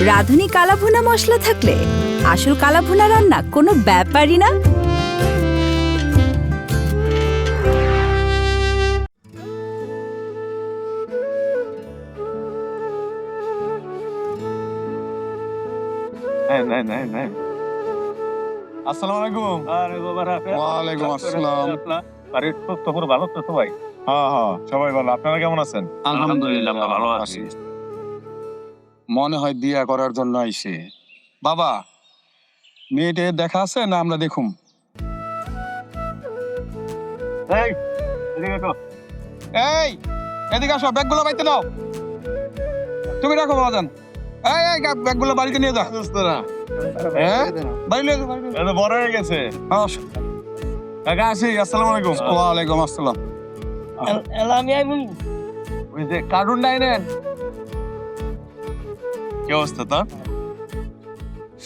রাঁধুনি কালাভুনা মশলা থাকলে আসল কালাভুনা রান্না কোনো ব্যাপারই না। আসসালামু আলাইকুম। ওয়ালাইকুম আসসালাম। ভালো তো সবাই? হ্যাঁ, সবাই ভালো। আপনারা কেমন আছেন? আলহামদুলিল্লাহ ভালো আছি। মনে হয় বিয়া করার জন্য আইছে। বাবা, মেয়েটে দেখা আছে না আমরা দেখুম? এই, এদিকে তো। এই, এদিকে আসো, ব্যাগগুলো বাইতে নাও। তুমি রাখো বাবাজান। এই ব্যাগগুলো বাড়িতে নিয়ে যা। হ্যাঁ? বাড়ি নিয়ে যাও, বাড়ি নিয়ে যাও। এটা বড় হয়ে গেছে। আসো। কাকা আসি, আসসালামু আলাইকুম। ওয়ালাইকুম আসসালাম। ওই যে কার্টুন ডাইনেন। কি অবস্থা তোর?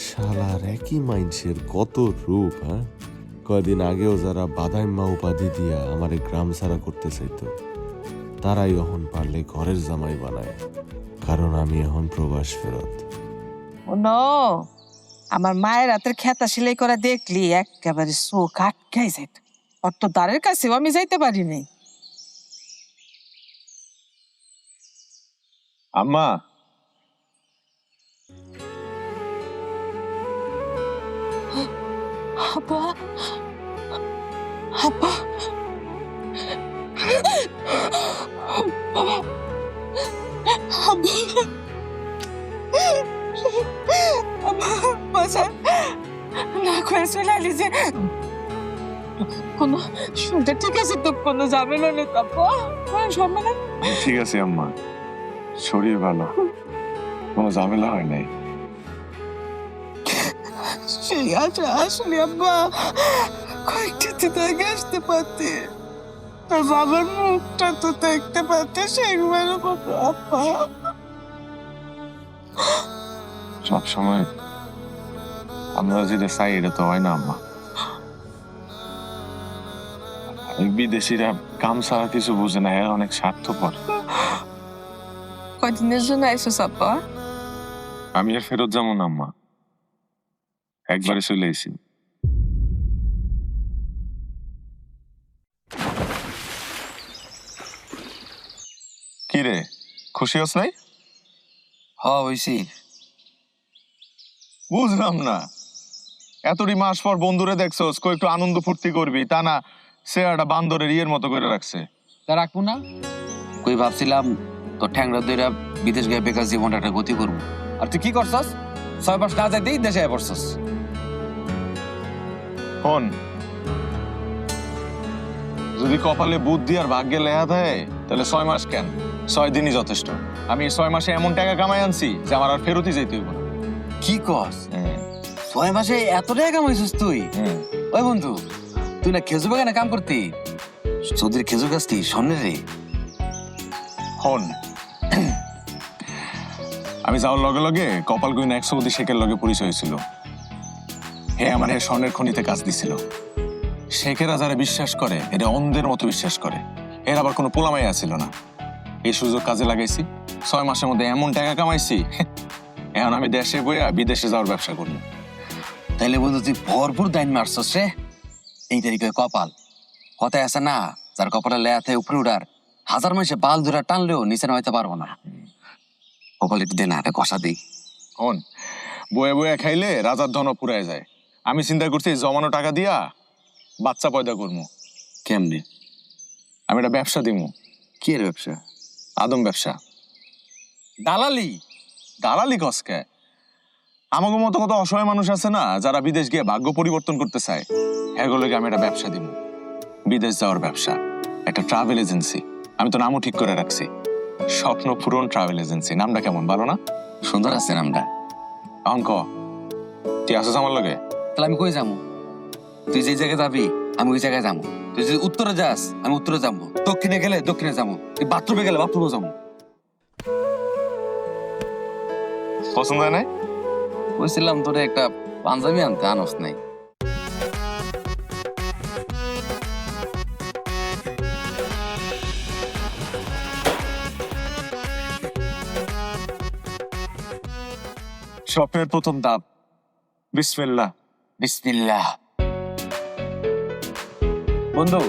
শালার একই মাইন্ডসের কত রূপ, হ্যাঁ? কয়দিন আগেও যারা বাদাইম্মা উপাধি দিয়া আমারে গ্রাম ছাড়া করতে চাইতো, তারাই এখন পারলে ঘরের জামাই বানায়, কারণ আমি এখন প্রবাস ফেরত। নো, আমার মায়ের হাতের খেতা সেলাই করা দেখলি একেবারে চোখ আটকাই যাইত। অত দ্বারের কাছেও আমি যাইতে পারি নাই। আম্মা, আব্বা, আব্বা, না করে চলে আলি যে কোনো শুনতে ঠিক আছে তো, কোনো ঝামেলা নেই তো আব্বা, কোনো ঝামেলা। ঠিক আছে আম্মা, শরীর ভালো, কোনো ঝামেলা হয় নাই। সেই আশা আসলে আব্বা কয়েকটা দিন আগে আসতে পারতে, তোর বাবার মুখটা তো দেখতে পারতে, সেইবার আব্বা। সবসময় আমরা যেটা চাই এটা তো হয় না আম্মা। এই বিদেশিরা কাম ছাড়া কিছু বোঝে না, এরা অনেক স্বার্থপর। কয়দিনের জন্য আইসোস আব্বা? আমি আর ফেরত যাবো না আম্মা, একবারে চলে এসেছি। কি রে, খুশি হস নাই? হইছি। বুঝলাম না, এতটি মাস পর বন্ধুরে দেখছোস, কই একটু আনন্দ ফুর্তি করবি, তা না সে একটা বান্দরের ইয়ের মতো করে রাখছে। তা রাখবো না? কই ভাবছিলাম তো ঠ্যাংরা দইরা বিদেশ গিয়ে বেকার জীবনটা একটা গতি করবো। আর তুই কি করছস? 6 মাস না যাইতেই দেশে আয় পড়ছস। শোন, যদি কপালে বুদ্ধি আর ভাগ্যে লেখা থাকে তাহলে 6 মাস কেন, 6 দিনই যথেষ্ট। আমি 6 মাসে এমন টাকা কামাই আনছি যে আমার আর ফেরতই যেতে হইব না। কি কস? 6 মাসে এত টাকা কামাইছিস তুই? ওই বন্ধু, তুই না খেজুর বাগানে কাম করতি, চৌধুরী খেজুর গাছটি স্বর্ণের রে। শোন, আমি যাওয়ার লগে লগে কপাল গুইন 100 সৌদি শেখের লগে পরিচয় হয়েছিল। হে আমার স্বর্ণের খনিতে কাজ দিছিল। শেখেরা যারা বিশ্বাস করে এটা অন্ধের মতো বিশ্বাস করে, এর আবার কোনো পোলামাই আসছিল না। এই সুযোগ কাজে লাগাইছি, 6 মাসের মধ্যে এমন টাকা কামাইছি, এখন আমি দেশে বইয়া বিদেশে যাওয়ার ব্যবসা করবো। তাইলে বন্ধু তুই ভরপুর দাইন মারছস রে। এই তারিখে কপাল কথায় আছে না, যার কপালে লেয়াতে উপরে উঠার 1000 মাসে বাল ধরে টানলেও নিচে নামাইতে পারবো না। কপাল একটু দে না, একটা কষা দিই। শোন, বয়ে বয়ে খাইলে রাজার ধন পুরায় যায়। আমি চিন্তা করছি জমানো টাকা দিয়া বাচ্চা পয়দা করবো। কেমনে? আমি একটা ব্যবসা দিমু। কি এর ব্যবসা? আদম ব্যবসা। দালালি? দালালি কসকে? আমাকে মতো কত অসহায় মানুষ আছে না, যারা বিদেশ গিয়ে ভাগ্য পরিবর্তন করতে চায়, এগুলোকে আমি একটা ব্যবসা দিব। বিদেশ যাওয়ার ব্যবসা, একটা ট্রাভেল এজেন্সি। আমি তো নামও ঠিক করে রাখছি, স্বপ্ন পূরণ ট্রাভেল এজেন্সি। নামটা কেমন, ভালো না? সুন্দর আছে নামটা। এখন ক, তুই আসিস আমার লগে? তাহলে আমি কই যাবো? তুই যে জায়গায় যাবি আমি ওই জায়গায় যাবো। তুই যদি উত্তরে যাস আমি উত্তরে যাবো, দক্ষিণে গেলে দক্ষিণে যাবো, তুই বাথরুমে গেলে বাথরুমে যাবো। পছন্দ হয় নাই? বলছিলাম তোরে একটা পাঞ্জাবি আনতে, আনস নাই। স্বপ্নের প্রথম ধাপ। বিসমিল্লাহ। বিসমিল্লাহ। বন্ধু,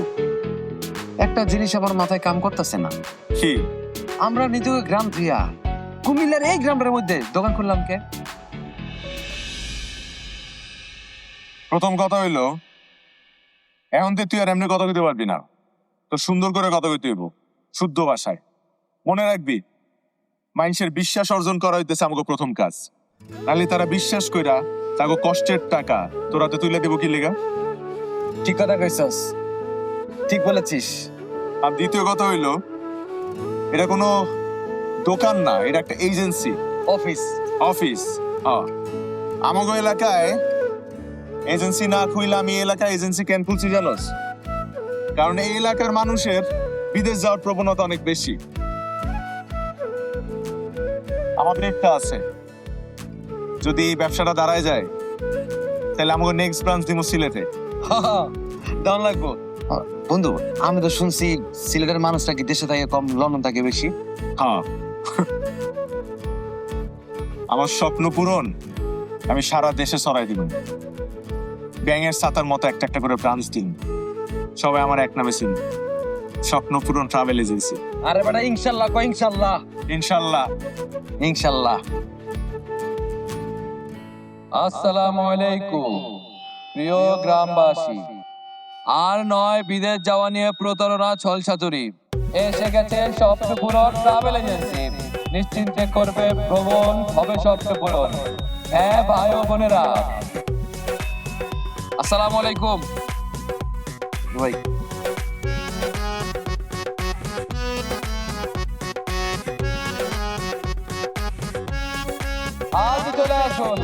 একটা জিনিস আমার মাথায় কাম করতেছে না। কি? আমরা নিজেও গ্রাম থিয়া কুমিল্লার এই গ্রামের মধ্যে দোকান খুললাম কে? প্রথম কথা হইলো, এখন তুই আর এমনি কথা কইতে পারবি না, তো সুন্দর করে কথা কইতে হইব, শুদ্ধ ভাষায়। মনে রাখবি, মানুষের বিশ্বাস অর্জন করা হইতেছে আমাকে প্রথম কাজ। নাহলে তারা বিশ্বাস কইরা তাকে কষ্টের টাকা তোরাতে তুলে দেবো কি লেগা? ঠিক কথা কইছস, ঠিক বলেছিস। আর দ্বিতীয় কথা হইলো, এটা কোনো দোকান না, এটা একটা এজেন্সি, অফিস। অফিস। আমাকে এলাকায় এজেন্সি না খুইলে আমি এই এলাকায় এজেন্সি কেন খুলছি জানোস? কারণ এই এলাকার মানুষের বিদেশ যাওয়ার প্রবণতা অনেক বেশি। আমাদের একটা আছে, যদি এই ব্যবসাটা দাঁড়ায় যায় তাহলে আমাকে নেক্সট ব্রাঞ্চ দিব সিলেটে। দাম লাগবো। বন্ধু, আমি তো শুনছি সিলেটের মানুষটা কি দেশে থাকে কম, লন্ডন থাকে বেশি। হ্যাঁ, আমার স্বপ্ন পূরণ আমি সারা দেশে ছড়াই দিব। ব্যাঙের ছাতার মতো একটা একটা করে ব্রাঞ্চ দিন, সবাই আমার এক নামে চিনি, স্বপ্ন পূরণ ট্রাভেল এজেন্সি। আরে বেটা, ইনশাল্লাহ কয়, ইনশাল্লাহ। ইনশাল্লাহ। ইনশাল্লাহ। আসসালামু আলাইকুম প্রিয় গ্রামবাসী। আর নয় বিদেশ যাওয়া নিয়ে প্রতারণা ছলছাতুরি। এসে গেছে স্বপ্নপূরণ ট্রাভেল এজেন্সি। নিশ্চিন্তে করবে ভ্রমণ, হবে স্বপ্নপূরণ। হ্যাঁ ভাই ও বোনেরা, আসসালামু আলাইকুম। ভাই, আজ চলে আসুন,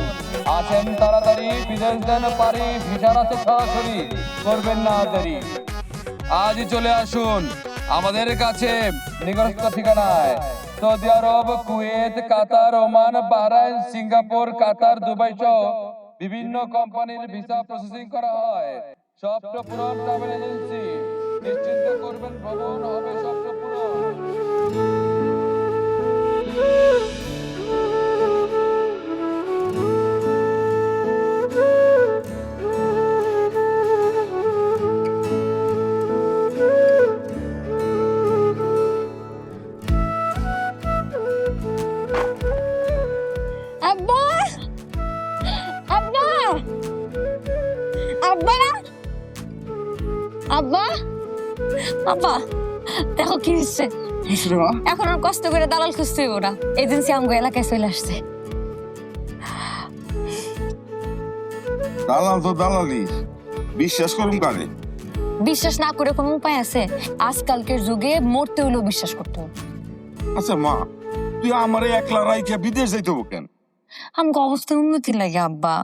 আসেন তাড়াতাড়ি, বিদেশ দেন পারি, ভিসার আছে সরাসরি, করবেন না দেরি। আজই চলে আসুন আমাদের কাছে নিকটস্থ ঠিকানায় সৌদি আরব, কুয়েত, কাতার, ওমান, বাহরাইন, সিঙ্গাপুর, কাতার, দুবাই সহ বিভিন্ন কোম্পানির ভিসা প্রসেসিং করা হয়। স্বপ্নপূরণ ট্রাভেল এজেন্সি, নিশ্চিন্ত করবেন ভ্রমণ, হবে স্বপ্নপূরণ। আব্বা, আব্বা, আব্বা, আব্বা, আব্বা, দেখো কি হচ্ছে। এখন আর কষ্ট করে দালাল খুঁজতে হইব না, এজেন্সি আমগো এলাকায় চলে আসছে। দালাল তো দালালি, বিশ্বাস করুন কারে? বিশ্বাস না করে কোনো উপায় আছে? আজকালকের যুগে মরতে হইলেও বিশ্বাস করতে হবে। আচ্ছা মা, তুই আমারে একলা রাইখা বিদেশ যাইতে হবো কেন? আমগো অবস্থার উন্নতি লাগে আব্বা,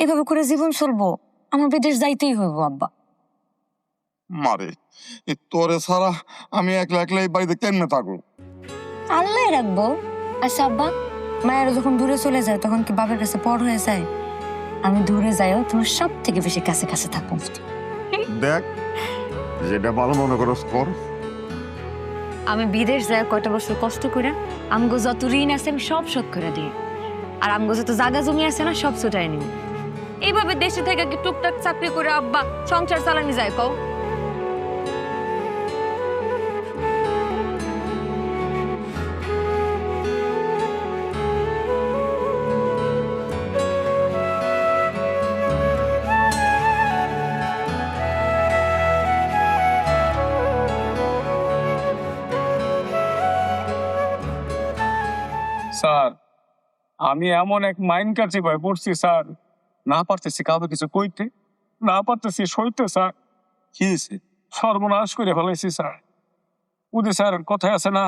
এভাবে করে জীবন চলবো, আমার বিদেশ যাইতেই হইব আব্বা। মারে, তোরে ছাড়া আমি একলা একলা এই বাড়িতে কেমনে থাকবো? আল্লাহ রাখবো। আচ্ছা আব্বা, মায়েরা যখন দূরে চলে যায় তখন কি বাবার কাছে পর হয়ে যায়? আমি দূরে যাইও তোমার সব থেকে বেশি কাছে কাছে থাকবো। দেখ, যেটা ভালো মনে করস কর। আমি বিদেশ যাই কয়টা বছর কষ্ট করে আমগো যত ঋণ আছে আমি সব শোধ করে দিই, আর আমগো যত জায়গা জমি আছে না সব ছুটাই নিই। এইভাবে দেশে থেকে কি টুকটাক চাকরি করে আব্বা সংসার চালানি যায় কও? স্যার, আমি এমন এক মাইন্ড কাছে ভয় পড়ছি স্যার, না পারতেছি কাউকে কিছু কইতে, না পারতেছি সইতে স্যার। কি হয়েছে? সর্বনাশ করে ফেলাইছি স্যার। ওদের স্যার কথায় আছে না,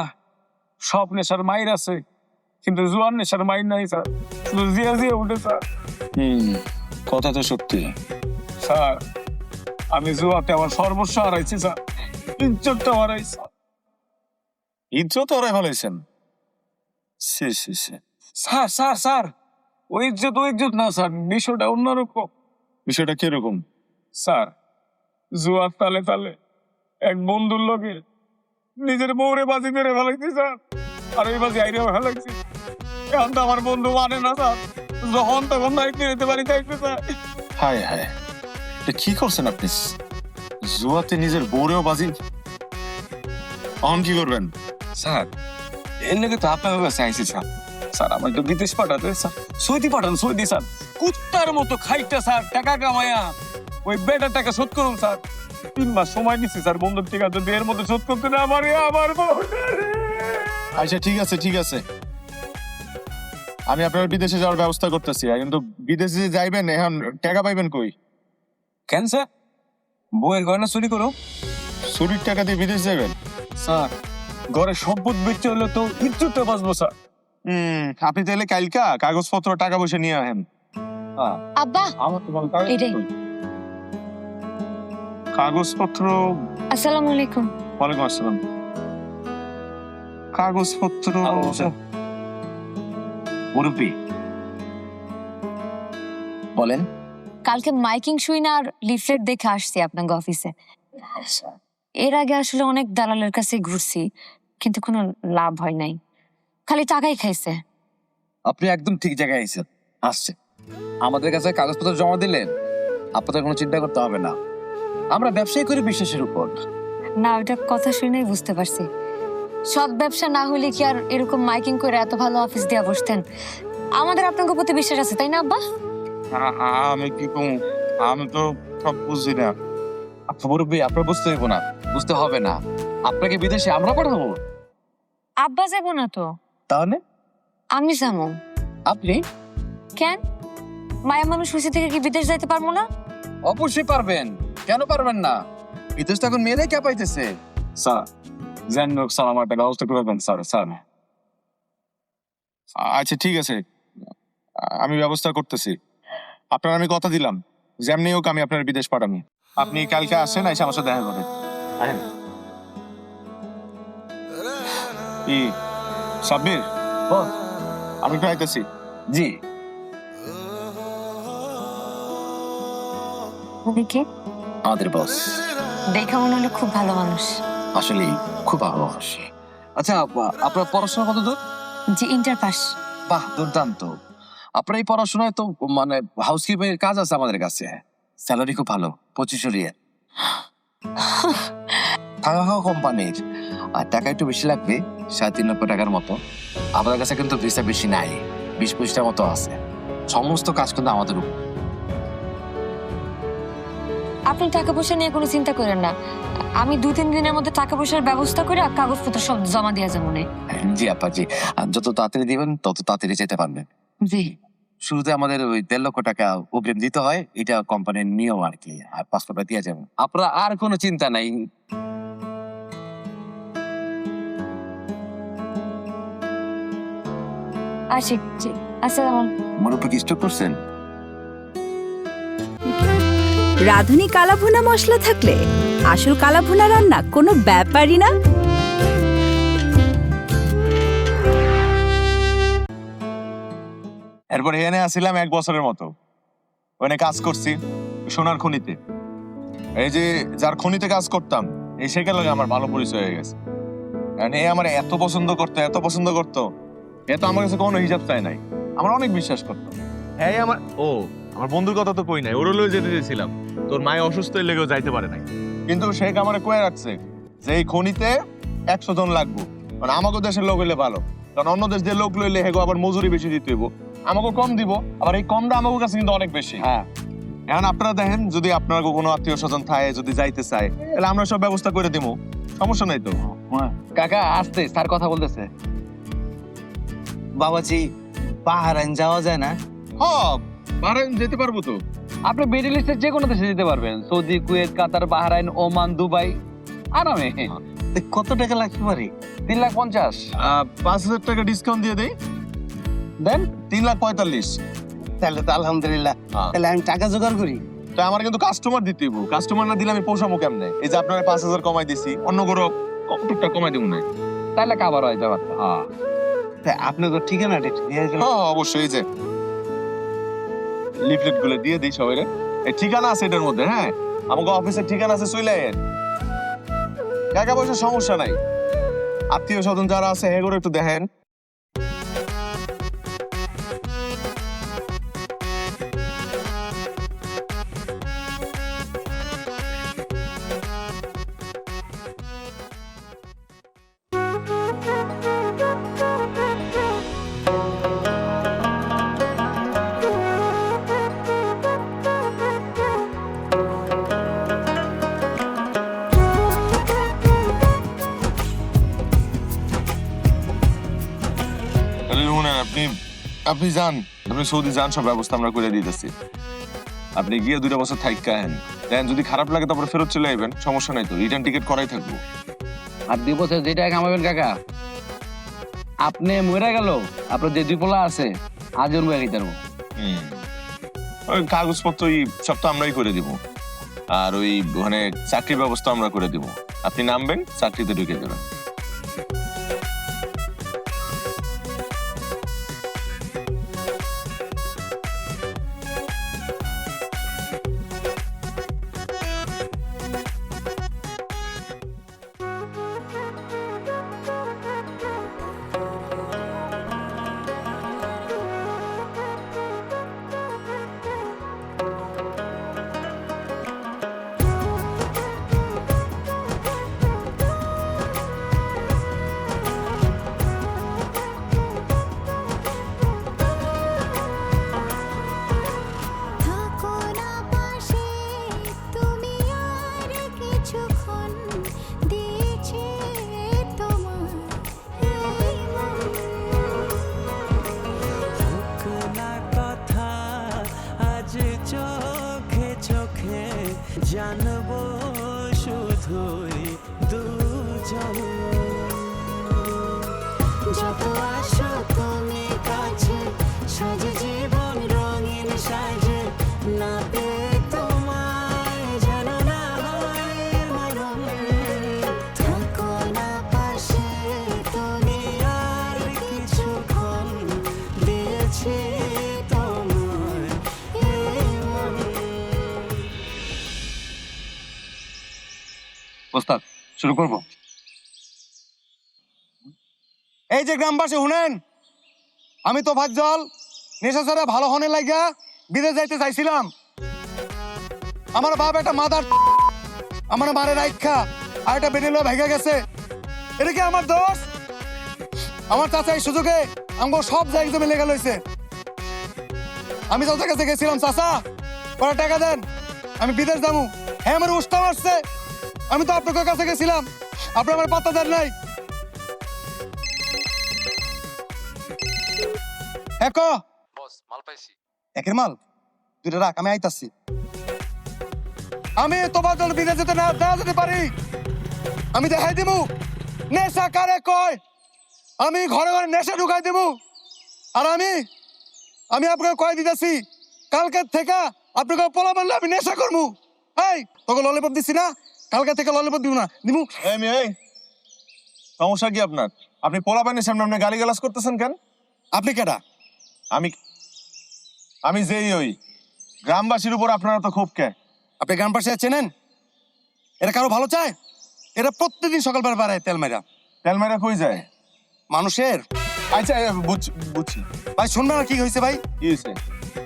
সব নেশার মাইর আছে কিন্তু জুয়ার নেশার মাইর নাই স্যার, শুধু জিয়া জিয়া উঠে স্যার। কথা তো সত্যি। স্যার, আমি জুয়াতে আমার সর্বস্ব হারাইছি স্যার, ইজ্জতটা হারাইছি। ইজ্জত ওরাই ফেলাইছেন? সে সে সে স্যার স্যার স্যার, ওই ইজ্জত না স্যার, বিষয়টা অন্যরকম। বিষয়টা কিরকম? স্যার, জুয়ার তালে তালে এক বন্ধুর লগে নিজের বউরে বাজি মেরে ফেলাইছি স্যার, আর ওই বাজি আইরেও ফেলাইছি। এখন তো আমার বন্ধু মানে না স্যার, যখন তখন নাই ফিরতে পারি থাকতে স্যার। হায় হায়, এটা কি করছেন আপনি? জুয়াতে নিজের বউরেও বাজি। অন কি করবেন? স্যার এর লেগে তো আপনার কাছে আইসি স্যার। স্যার আমার তো বিদেশ পাঠাতে স্যার, সৌদি পাঠান, সৌদি স্যার। কুত্তার মতো খাইটা স্যার, টাকা কামায়া ওই বেটার টাকা শোধ করুন স্যার। 3 মাস সময় নিচ্ছি স্যার বন্ধুর ঠিক আছে, এর মধ্যে শোধ করতে না আমার আচ্ছা ঠিক আছে ঠিক আছে, আমি আপনার বিদেশে যাওয়ার ব্যবস্থা করতেছি। কিন্তু বিদেশে যে যাইবেন এখন টাকা পাইবেন কই? কেন স্যার? বউয়ের গয়না চুরি করো চুরির টাকা দিয়ে বিদেশ যাবেন? স্যার? ঘরে সম্পদ বেচতে হলে তো ইজ্জতে বাঁচবো স্যার। আপনি তাহলে কালকা কাগজপত্র টাকা পয়সা নিয়ে আহেন। আব্বা আমার তো এটাই। কাগজপত্র? আসসালামু আলাইকুম। ওয়ালাইকুম আসসালাম। কাগজপত্র মুরব্বী বলেন। কালকে মাইকিং শুই না আর লিফলেট দেখে আসছি আপনার অফিসে। এর আগে আসলে অনেক দালালের কাছে ঘুরছি, কিন্তু কোনো লাভ হয় নাই, খালি টাকাই খাইছে। আপনি একদম ঠিক জায়গায় আইছেন, আসছে। আমাদের কাছে কাগজপত্র জমা দিলেন, আপনাদের কোনো চিন্তা করতে হবে না। আমরা ব্যবসায়ী করি বিশ্বাসের উপর। না, ওটা কথা শুনেই বুঝতে পারছি। সৎ ব্যবসা না হলে কি আর এরকম মাইকিং করে এত ভালো অফিস দিয়ে বসতেন? আমাদের আপনার প্রতি বিশ্বাস আছে, তাই না আব্বা? আমি কি কম, আমি তো সব বুঝি না। মুরব্বী আপনার বুঝতে হইব না, বুঝতে হবে না। আপনাকে বিদেশে আমরা পাঠাবো। আব্বা যাবো না তো? তাহলে আমি যাবো। আপনি? কেন, মায়া মানুষ হয়েছে থেকে কি বিদেশ যাইতে পারবো না? অবশ্যই পারবেন, কেন পারবেন না? বিদেশ তো এখন মেয়েরাই কে পাইতেছে। স্যার জান হোক স্যার, আমার একটা ব্যবস্থা করে দেন স্যার। স্যার আচ্ছা ঠিক আছে, আমি ব্যবস্থা করতেছি। আপনার আমি কথা দিলাম, যেমনি হোক আমি আপনার বিদেশ পাঠাবো। আপনি কালকে আসেন, এসে আমার সাথে দেখা করেন। কি সাব্বির, আমি একটু আইতেছি। জি। দেখি আমাদের বস দেখা মনে হলো খুব ভালো মানুষ। আসলে খুব ভালো মানুষ। আচ্ছা আপনার পড়াশোনা কত দূর? যে ইন্টার পাস। বাহ, দুর্দান্ত। আপনার এই পড়াশোনায় তো মানে হাউসকিপিং এর কাজ আছে আমাদের কাছে। স্যালারি খুব ভালো, 2500 রিয়াল। থাকা খাওয়া কোম্পানির, আর টাকা একটু বেশি লাগবে, 3.5 টাকার মতো। আমাদের কাছে কিন্তু ভিসা বেশি নাই, 20-25টার মতো আছে। সমস্ত কাজ কিন্তু আমাদের উপর। আপনি টাকা পয়সা নিয়ে কোনো চিন্তা করেন না, আমি 2-3 দিনের মধ্যে টাকা পয়সার ব্যবস্থা করে কাগজপত্র সব জমা দিয়ে যাবো। জি আপা জি, আর যত তাড়াতাড়ি দিবেন তত তাড়াতাড়ি যেতে পারবেন। জি। শুরুতে আমাদের ওই 1.5 লক্ষ টাকা অগ্রিম দিতে হয়, এটা কোম্পানির নিয়ম আর কি। আর পাসপোর্টটা দিয়ে যাবেন, আপনার আর কোনো চিন্তা নাই। আসি। জি, আসসালামু। মুরব্বী কি স্টক করছেন? রাঁধুনি কালাভুনা মশলা থাকলে আসল কালাভুনা রান্না কোনো ব্যাপারই না। এরপর এখানে আসছিলাম 1 বছরের মতো, ওখানে কাজ করছি সোনার খনিতে। এই যে যার খনিতে কাজ করতাম, এই সেখানে লাগে আমার ভালো পরিচয় হয়ে গেছে। কারণ এ আমার এত পছন্দ করতো, এত পছন্দ করতো, এ তো আমার কাছে কোনো হিসাব চাই নাই, আমার অনেক বিশ্বাস করতো। এই আমার বন্ধুর কথা তো কই নাই, ওর লয়ে যেতে চেয়েছিলাম, তোর মায়ে অসুস্থ হয়ে লেগেও যাইতে পারে নাই। কিন্তু সে আমারে কয়ে রাখছে যে এই খনিতে 100 জন লাগবো, মানে আমাকে দেশের লোক হইলে ভালো, কারণ অন্য দেশ দিয়ে লোক লইলে হেগো আবার মজুরি বেশি দিতে হইব, আমাকে কম দিব, আবার এই কমটা আমার কাছে কিন্তু অনেক বেশি। হ্যাঁ, এখন আপনারা দেখেন, যদি আপনার কোনো আত্মীয় স্বজন থাকে, যদি যাইতে চায়, তাহলে আমরা সব ব্যবস্থা করে দিব, সমস্যা নাই তো। কাকা আসতে স্যার কথা বলতেছে। বাবাজি, পাহাড়ান যাওয়া যায় না? হ্যাঁ, বাহরাইন যেতে পারবো তো। আপনি মিডল ইস্টের যে কোনো দেশে যেতে পারবেন, সৌদি, কুয়েত, কাতার, বাহরাইন, ওমান, দুবাই, আরামে। কত টাকা লাগতে পারে? 3,50,000। 5,000 টাকা ডিসকাউন্ট দিয়ে দেই, দেন 3,45,000। তাহলে তো আলহামদুলিল্লাহ। তাহলে আমি টাকা জোগাড় করি। তো আমার কিন্তু কাস্টমার দিতে হইব, কাস্টমার না দিলে আমি পোষাবো কেমনে? এই যে আপনারা 5,000 কমাই দিছি, অন্য কোনো কতটুকটা কমাই দিব না? তাহলে কাবার হয়ে যাবে। হ্যাঁ আপনাকে ঠিকানাটা একটু দিয়ে গেল। হ্যাঁ অবশ্যই, এই যে লিফলেট গুলো দিয়ে দিই সবাই। এই ঠিকানা আছে এটার মধ্যে, হ্যাঁ আমাকে অফিসের ঠিকানা আছে, চলে আয়েন। টাকা পয়সার সমস্যা নাই, আত্মীয় স্বজন যারা আছে হেগুলো একটু দেখেন। আপনি আপনি যান, আপনি সৌদি যান, সব ব্যবস্থা আমরা করে দিতেছি। আপনি গিয়ে 2 বছর থাইকা হেন, দেন যদি খারাপ লাগে তারপরে ফেরত চলে আইবেন, সমস্যা নাই তো, রিটার্ন টিকিট করাই থাকবো। আর 2 বছর যেটা কামাবেন কাকা, আপনি মরে গেল আপনার যে 2 পোলা আছে আজও মরে গেতে পারবো। ওই কাগজপত্র সব তো আমরাই করে দিব, আর ওই মানে চাকরির ব্যবস্থা আমরা করে দিব। আপনি নামবেন, চাকরিতে ঢুকে যাবেন। থাকো না পাশে তুমি আর কিছুক্ষণ দিয়েছে তোমার এই মন না কথা আজ চোখে চোখে জানবো শুধুই দুজন যত আসো তুমি কাছে সাজে জীবন রঙিন সাজে না পেয়ে তোমায় যেন না হয় মরণ থাকো না পাশে তুমি আর কিছুক্ষণ দিয়েছে তোমার এই মন ওস্তাদ শুরু করব। এই যে গ্রামবাসী শুনেন, আমি তো ফাজ্জল নেশা ছাড়া ভালো হনে লাগিয়া বিদেশ যাইতে চাইছিলাম। আমার বাপ একটা মাদার আমার মারে রাইখা আর একটা বেরিয়ে ভেঙে গেছে। এটা কি আমার দোষ? আমার চাচা এই সুযোগে আমার সব জায়গা জমি লেগে লইছে। আমি চাচার কাছে গেছিলাম, চাচা ওরা টাকা দেন, আমি বিদেশ যাবো। হ্যাঁ আমার উস্তা মারছে। আমি তো আপনার কাছে গেছিলাম, আপনি আমার পাত্তা দেন নাই। বস মাল পাইছি। একের মাল 2টা রাখ, আমি আইতাছি। আমি তোমার জন্য বিদেশ যেতে না যেতে পারি, আমি দেখাই দিব নেশা কারে কয়। আমি ঘরে ঘরে নেশা ঢুকাই দেব। আর আমি আপনাকে কয়ে দিতেছি, কালকের থেকে আপনাকে পোলা বললে আমি নেশা করবো। এই তোকে ললিপপ দিছি না, কালকে থেকে ললিপপ দিব না দিব। এই সমস্যা কি আপনার? আপনি পোলাপানের সামনে আপনি গালিগালাজ করতেছেন কেন? আপনি কেডা? আমি যেই ওই গ্রামবাসীর উপর আপনারা তো খুব কে। আপনি গ্রাম পাশে চেনেন? এরা কারো ভালো চায়? এরা প্রত্যেকদিন সকালবেলা বাড়ায় তেল মাইরা। তেল মেরা কই যায় মানুষের। আচ্ছা বুঝছি। ভাই শুনবেন না কি হয়েছে ভাই? কি হয়েছে?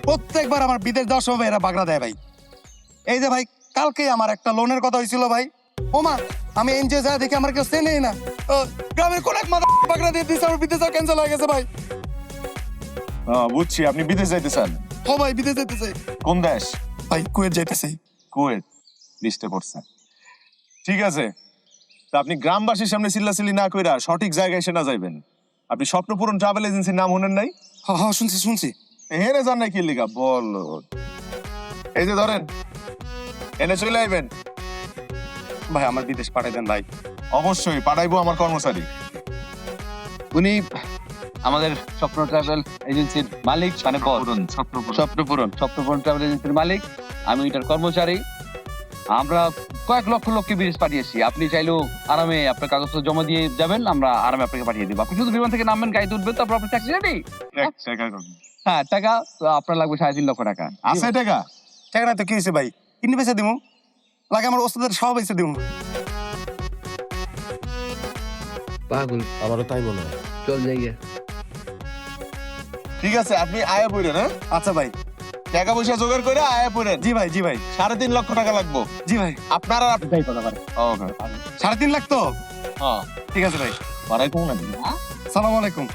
প্রত্যেকবার আমার বিদেশ যাওয়ার সময় এরা বাগড়া দেয় ভাই। এই যে ভাই কালকে আমার একটা লোনের কথা হয়েছিল ভাই। ওমা আমি এনজিও যা দেখি আমার কেউ চেনেই না। গ্রামের কোন এক মাথা বাগড়া দিয়ে দিয়েছে, আমার বিদেশ যাওয়া ক্যান্সেল হয়ে গেছে ভাই। বুঝছি, আপনি বিদেশ যাইতে চান। ও ভাই বিদেশ যেতে চাই। কোন দেশ? ভাই কুয়েত যাইতেছি। কুয়েত লিস্টে পড়ছে। ঠিক আছে, তা আপনি গ্রামবাসীর সামনে চিল্লাচিল্লি না কইরা সঠিক জায়গায় এসে না যাইবেন। আপনি স্বপ্নপূরণ ট্রাভেল এজেন্সির নাম শুনেন নাই? হ্যাঁ শুনছি। হেরে যান নাই কি লিগা বল। এই যে ধরেন, এনে চলে আইবেন। ভাই আমার বিদেশ পাঠাই দেন ভাই। অবশ্যই পাঠাইবো আমার কর্মচারী। উনি আমাদের স্বপ্ন ট্রাভেল এজেন্সির মালিক, মানে স্বপ্নপূরণ ট্রাভেল এজেন্সির মালিক। আমি এটার কর্মচারী। আমরা কয়েক লক্ষ লোককে বিদেশ পাঠিয়েছি। আপনি চাইলেও আরামে আপনার কাগজপত্র জমা দিয়ে যাবেন, আমরা আরামে আপনাকে পাঠিয়ে দেবো। আপনি শুধু বিমান থেকে নামবেন, গাড়িতে উঠবেন, তারপর আপনার ট্যাক্সি রেডি। হ্যাঁ, টাকা তো আপনার লাগবে 3.5 লক্ষ টাকা। আছে টাকা? টাকা না তো কি হয়েছে ভাই, কিনে বেঁচে দিব, লাগে আমার ওস্তাদের সব বেঁচে দিব। পাগল, আমারও তাই মনে হয়। চল যাইগে। ঠিক আছে, আপনি আয়া পড়েন। হ্যাঁ আচ্ছা ভাই, টাকা পয়সা জোগাড় করে আয়া পড়েন। জি ভাই 3.5 লক্ষ টাকা লাগবো। জি ভাই। আপনার আর আপনি কথা পারেন। ওকে, 3.5 লাখ তো? হ্যাঁ ঠিক আছে ভাই। বাড়াই কম না। সালাম আলাইকুম।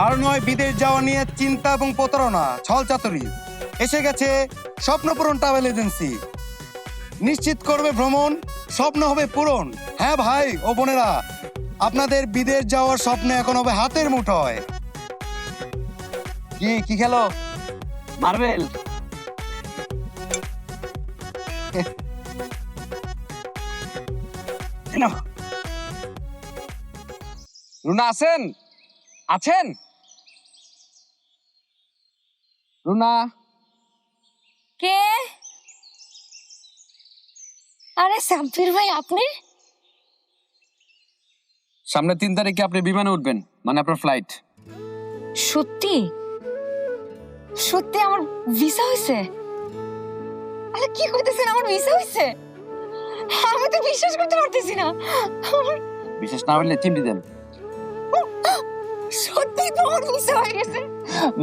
আর নয় বিদেশ যাওয়া নিয়ে চিন্তা এবং প্রতারণা, ছল চাতুরি। এসে গেছে স্বপ্নপূরণ ট্রাভেল এজেন্সি। নিশ্চিত করবে ভ্রমণ, স্বপ্ন হবে পূরণ। হ্যাঁ ভাই ও বোনেরা, আপনাদের বিদেশ যাওয়ার স্বপ্ন এখন হবে হাতের মুঠোয়। কি কি খেলো? মার্বেল। রুনা আছেন? আছেন? রুনা, কে? আরে সাব্বির ভাই, আপনি? সামনে 3 তারিখে আপনি বিমানে উঠবেন, মানে আপনার ফ্লাইট। সত্যি সত্যি আমার ভিসা হয়েছে? আরে কি কইতেছেন, আমার ভিসা হয়েছে? আমি তো বিশ্বাস করতে পারতেছি না। বিশেষ না হলে চিমটি দেন। সত্যি তো আমার ভিসা হয়ে গেছে।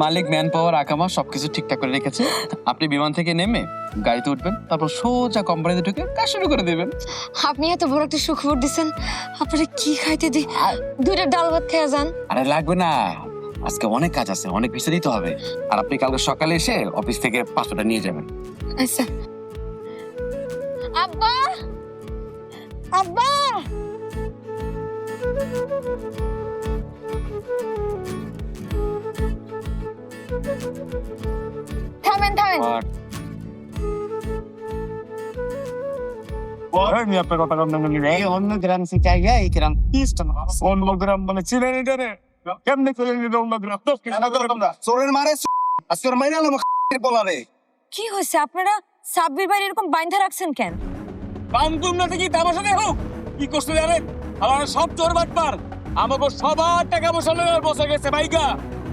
মালিক ম্যান পাওয়ার আকামা সবকিছু ঠিকঠাক করে রেখেছে। আপনি বিমান থেকে নেমে গাড়িতে উঠবেন, তারপর সোজা কোম্পানিতে ঢুকে কাজ শুরু করে দেবেন। আপনি এত বড় একটা সুখবর দিছেন, আপনারা কি খাইতে দি? 2টা ডাল ভাত খেয়ে যান। আরে লাগবে না, আজকে অনেক কাজ আছে, অনেক বিষয় দিতে হবে। আর আপনি কালকে সকালে এসে অফিস থেকে পাসপোর্টটা নিয়ে যাবেন। আচ্ছা। আব্বা, আব্বা, থামেন থামেন। আপনার কথা অন্য গ্রাম থেকে এই গ্রাম অন্য গ্রাম মানে চিনেন এটারে কেমনে চলে নিল অন্য গ্রাম? চোরের মারে আজকে ওর মাইরে আলো বলারে। কি হয়েছে, আপনারা সাব্বির ভাই এরকম বাইন্ধা রাখছেন কেন? বান্ধব না থেকে তামাশা দেখো কি করছে জানেন? আমার সব চোর বাটপার আমাকে সবার টাকা পয়সা লয়ে বসে গেছে ভাইগা।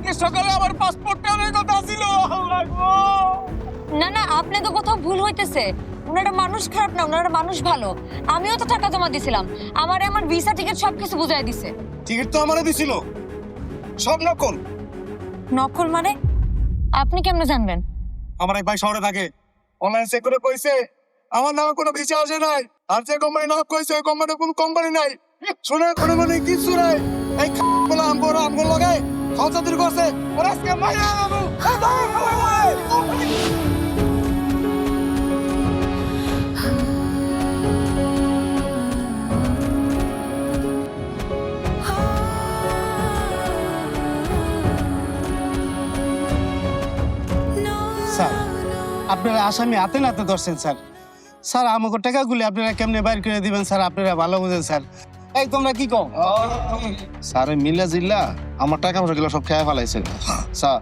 এই সকালে আমার পাসপোর্টটা অনেক কথা ছিল। না না, আপনি তো কোথাও ভুল হইতেছে। ওনারা মানুষ খারাপ না, ওনারা মানুষ ভালো। আমিও তো টাকা জমা দিছিলাম, আমারে আমার ভিসা টিকিট সবকিছু বুঝাই দিছে। টিকিট তো আমারে দিছিল, সব নকল। নকল মানে? আপনি কেমনে জানবেন? আমার এক ভাই শহরে থাকে, অনলাইন চেক করে কইছে আমার নামে কোনো ভিসা আসে নাই। আর যে কোম্পানি নক কইছে ওই কোম্পানির কোনো কোম্পানি নাই, শুনে কোনো মানে কিছু নাই। এই বলা আমগো লগাই খাওয়াচাতুরি করছে, ওরা আজকে মাইরা আনবো। স্যার, আপনারা আসামি হাতে নাতে ধরছেন স্যার। স্যার আমাকে টাকাগুলি আপনারা কেমনে বাইর করে দিবেন স্যার? আপনারা ভালো বুঝেন স্যার। এই তোমরা কি কও? স্যার মিল্লা জিল্লা আমার টাকা পয়সা গুলো সব খেয়ে ফেলাইছে। স্যার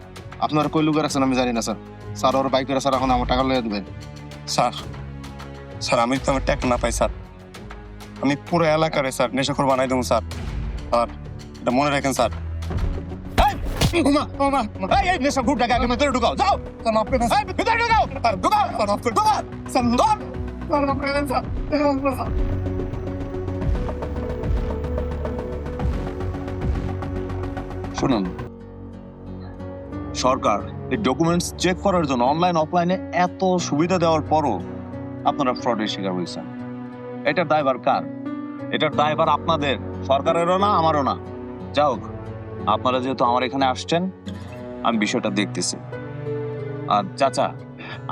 আপনারা কই লুকে রাখছেন আমি জানি না স্যার। স্যার ওর বাইক করে স্যার এখন আমার টাকা লইয়া দিবেন। স্যার স্যার আমি তো আমার টাকা না পাই স্যার, আমি পুরো এলাকারে স্যার নেশাখোর বানাই দেবো স্যার। আর এটা মনে রাখেন স্যার। নেশা খুব টাকা ভিতরে ঢুকাও, যাও ভিতরে ঢুকাও, শুনুন, সরকার এই ডকুমেন্টস চেক করার জন্য অনলাইন অফলাইনে এত সুবিধা দেওয়ার পরও আপনারা ফ্রডের শিকার হয়েছেন। এটার দায়ভার কার? এটার দায়ভার আপনাদের, সরকারেরও না, আমারও না। যাও, আপনারা যেহেতু আমার এখানে আসছেন, আমি বিষয়টা দেখতেছি। আর চাচা,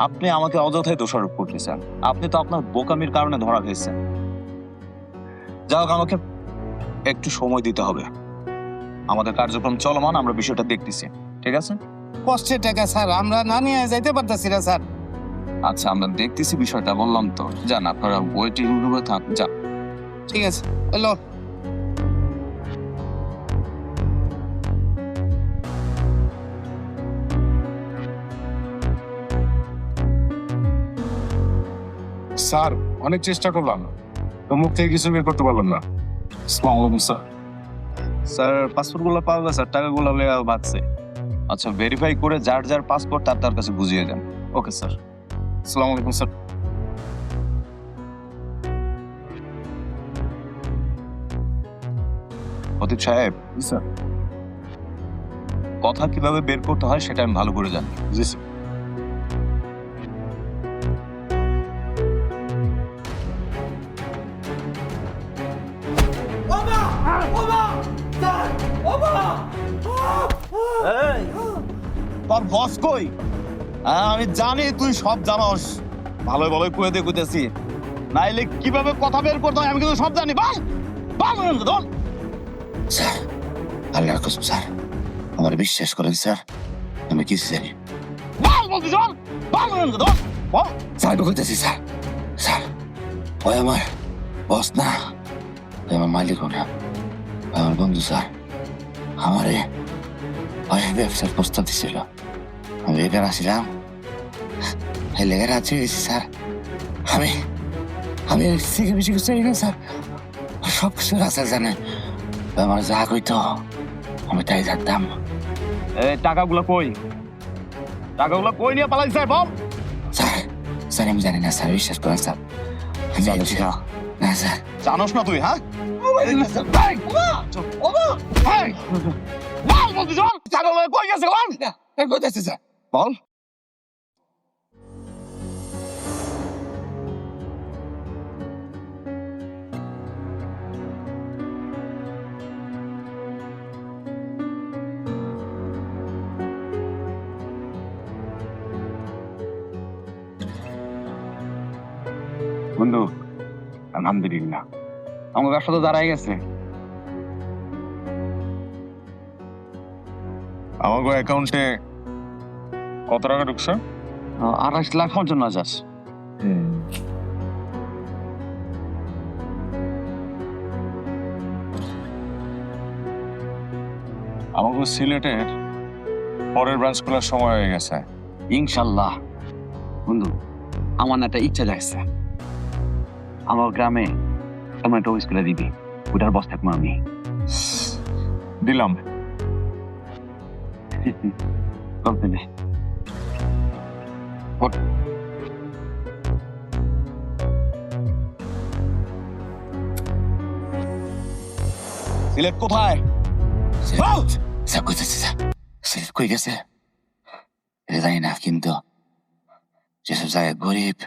আপনি আমাকে অযথাই দোষারোপ করতেছেন। আপনি তো আপনার বোকামির কারণে ধরা খেয়েছেন। যাও, আমাকে একটু সময় দিতে হবে। আমাদের কার্যক্রম চলমান, আমরা বিষয়টা দেখতেছি, ঠিক আছে? কষ্টের টাকা স্যার, আমরা না নিয়ে যাইতে পারতেছি না স্যার। আচ্ছা, আমরা দেখতেছি বিষয়টা, বললাম তো। যান, আপনারা ওয়েটিং রুমে থাক। যান, ঠিক আছে। হ্যালো, স্যার অনেক চেষ্টা করলাম, তো মুখ থেকে কিছু বের করতে পারলাম না। আসসালামু আলাইকুম স্যার। স্যার পাসপোর্ট গুলো পাওয়া গেছে, স্যার টাকাগুলো ভাগছে। আচ্ছা, ভেরিফাই করে যার যার পাসপোর্ট তার কাছে বুঝিয়ে দেন। Okay sir. আসসালামু আলাইকুম স্যার। অতীত সাহেব, স্যার। কথা কিভাবে বের করতে হয় সেটা আমি ভালো করে জানি। জি স্যার। তোর বস কই? আমি জানি তুই সব জানোস, ভালো ভালোই কুয়ে দিয়ে কুইতেছি, নাইলে কিভাবে কথা বের করতে হয় আমি কিন্তু সব জানি। বল বল। স্যার আল্লাহর কসম স্যার, আমার বিশ্বাস করেন স্যার, আমি কিছু জানি বল বলতে চল বল বল স্যার বলতেছি স্যার স্যার ওই আমার বস না ওই আমার মালিক না ওই আমার বন্ধু স্যার আমারে ওই ব্যবসার প্রস্তাব দিছিল আমি বেকার আসছিলাম এই লেগে রাজি হয়েছি স্যার আমি আমি থেকে বেশি কিছু চাই না স্যার সব কিছু রাস্তা জানে আমার যা কইতো আমি তাই জানতাম এই টাকাগুলো কই নিয়ে পালাই স্যার বল স্যার স্যার আমি জানি না স্যার বিশ্বাস করেন স্যার আমি জানি না স্যার জানোস না তুই হ্যাঁ বল বলতে চল টাকাগুলো কই গেছে বল বলতেছি স্যার বল বন্ধু আলহামদুলিল্লাহ আমার ব্যবসা তো দাঁড়াই গেছে। আমাকে অ্যাকাউন্টে কত টাকা ঢুকছে? 28,55,000। আমাকে সিলেটের পরের ব্রাঞ্চ খোলার সময় হয়ে গেছে। ইনশাল্লাহ বন্ধু আমার না একটা ইচ্ছা যাচ্ছে আমার গ্রামে আমার একটা অফিস করে দিবি ওটার বস থাকবো আমি। দিলাম। করতে নে সিলেট কোথায় স্যার কইতেছি স্যার সিলেট কই গেছে এটা জানি না কিন্তু যেসব জায়গায় গরিব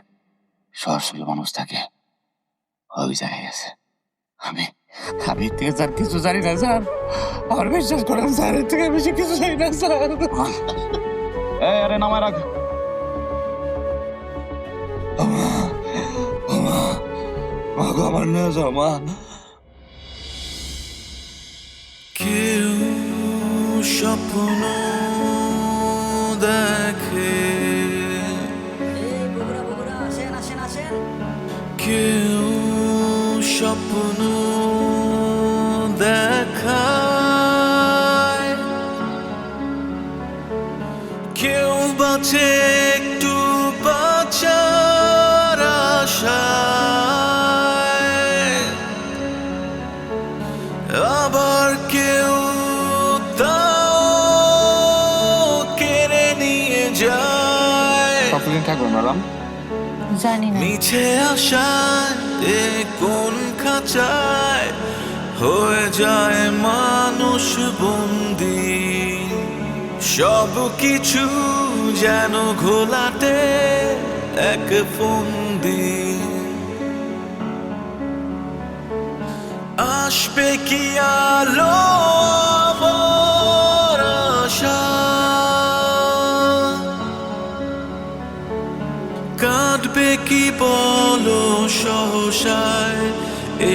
সরল মানুষ থাকে ওই জায়গায় গেছে আমি আমি এর থেকে স্যার কিছু জানি না স্যার আমার বিশ্বাস করেন স্যার এর থেকে বেশি কিছু জানি না স্যার এই আরে নামায় রাখ আমার নিয়ে যাও মা কেউ স্বপ্ন দেখে কেউ স্বপ্ন দেখায় কেউ বাঁচে একটু বাঁচার আশায় আবার কেউ তাও কেড়ে নিয়ে যায় কতদিন থাকবে ম্যাডাম জানি না মিছে আশায় এ কোন খাঁচায় হয়ে যায় মানুষ বন্দি সব কিছু যেন ঘোলাটে এক ফন্দি আসবে কি আলো আমার আশা কাটবে কি বলো সহসায় এ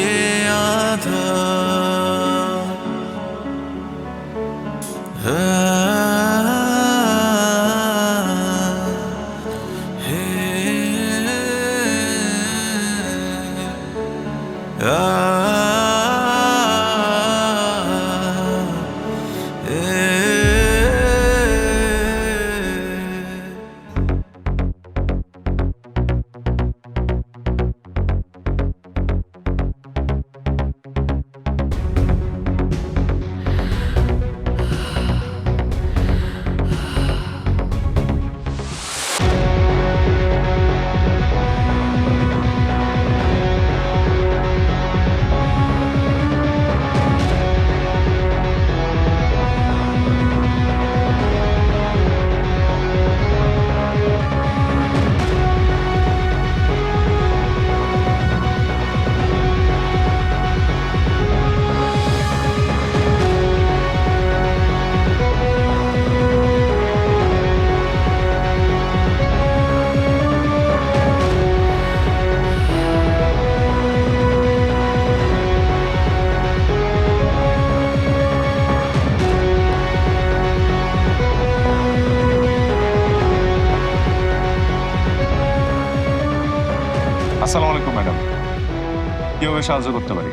সাহায্য করতে পারি।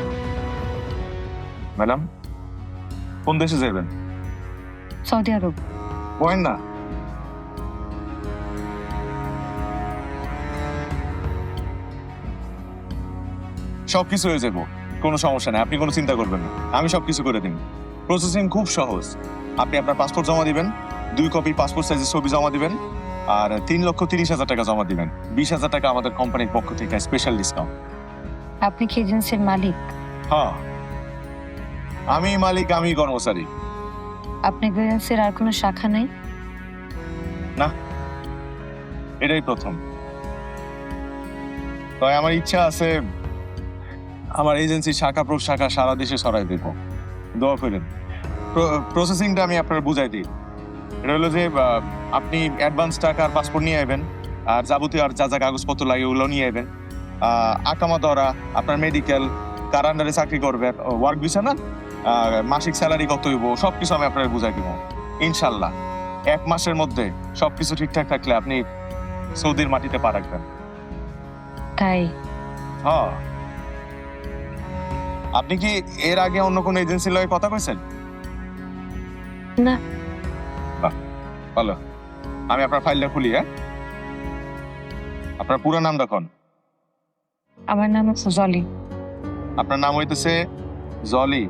ম্যাডাম, কোন দেশে যাবেন? সৌদি আরব। বলেন না। সবকিছু হয়ে যাবো, কোনো সমস্যা নেই, আপনি কোনো চিন্তা করবেন না, আমি সবকিছু করে দিন। প্রসেসিং খুব সহজ। আপনি আপনার পাসপোর্ট জমা দিবেন, 2 কপি পাসপোর্ট সাইজের ছবি জমা দিবেন, আর 3,30,000 টাকা জমা দিবেন। 20,000 টাকা আমাদের কোম্পানির পক্ষ থেকে স্পেশাল ডিসকাউন্ট। আপনি কি এজেন্সির মালিক? হ্যাঁ, আমি মালিক, আমি কর্মচারী। আপনি এজেন্সির আর কোনো শাখা নেই? না, এটাই প্রথম। তাই আমার ইচ্ছা আছে আমার এজেন্সি শাখা প্রশাখা সারা দেশে ছড়াই দেব। দোয়া করেন। প্রসেসিংটা আমি আপনার বুঝাই দিই। এটা হলো যে আপনি অ্যাডভান্স টাকার পাসপোর্ট নিয়ে আসবেন, আর যাবতীয় আর যা যা কাগজপত্র লাগে ওগুলো নিয়ে আসবেন। আকামা ধরা, আপনার মেডিকেল, কার আন্ডারে চাকরি করবে, ওয়ার্ক ভিসা না, মাসিক স্যালারি কত হইব, সবকিছু আমি আপনার বুঝাই দিব ইনশাল্লাহ। 1 মাসের মধ্যে সবকিছু ঠিকঠাক থাকলে আপনি সৌদির মাটিতে পা রাখবেন। তাই? হ্যাঁ। আপনি কি এর আগে অন্য কোনো এজেন্সির লগে কথা কইছেন? না। বাহ, ভালো। আমি আপনার ফাইলটা খুলি। হ্যাঁ, আপনার পুরো নামটা কোন? আমার নাম হচ্ছে জলি। আপনার নাম হইতেছে জলি।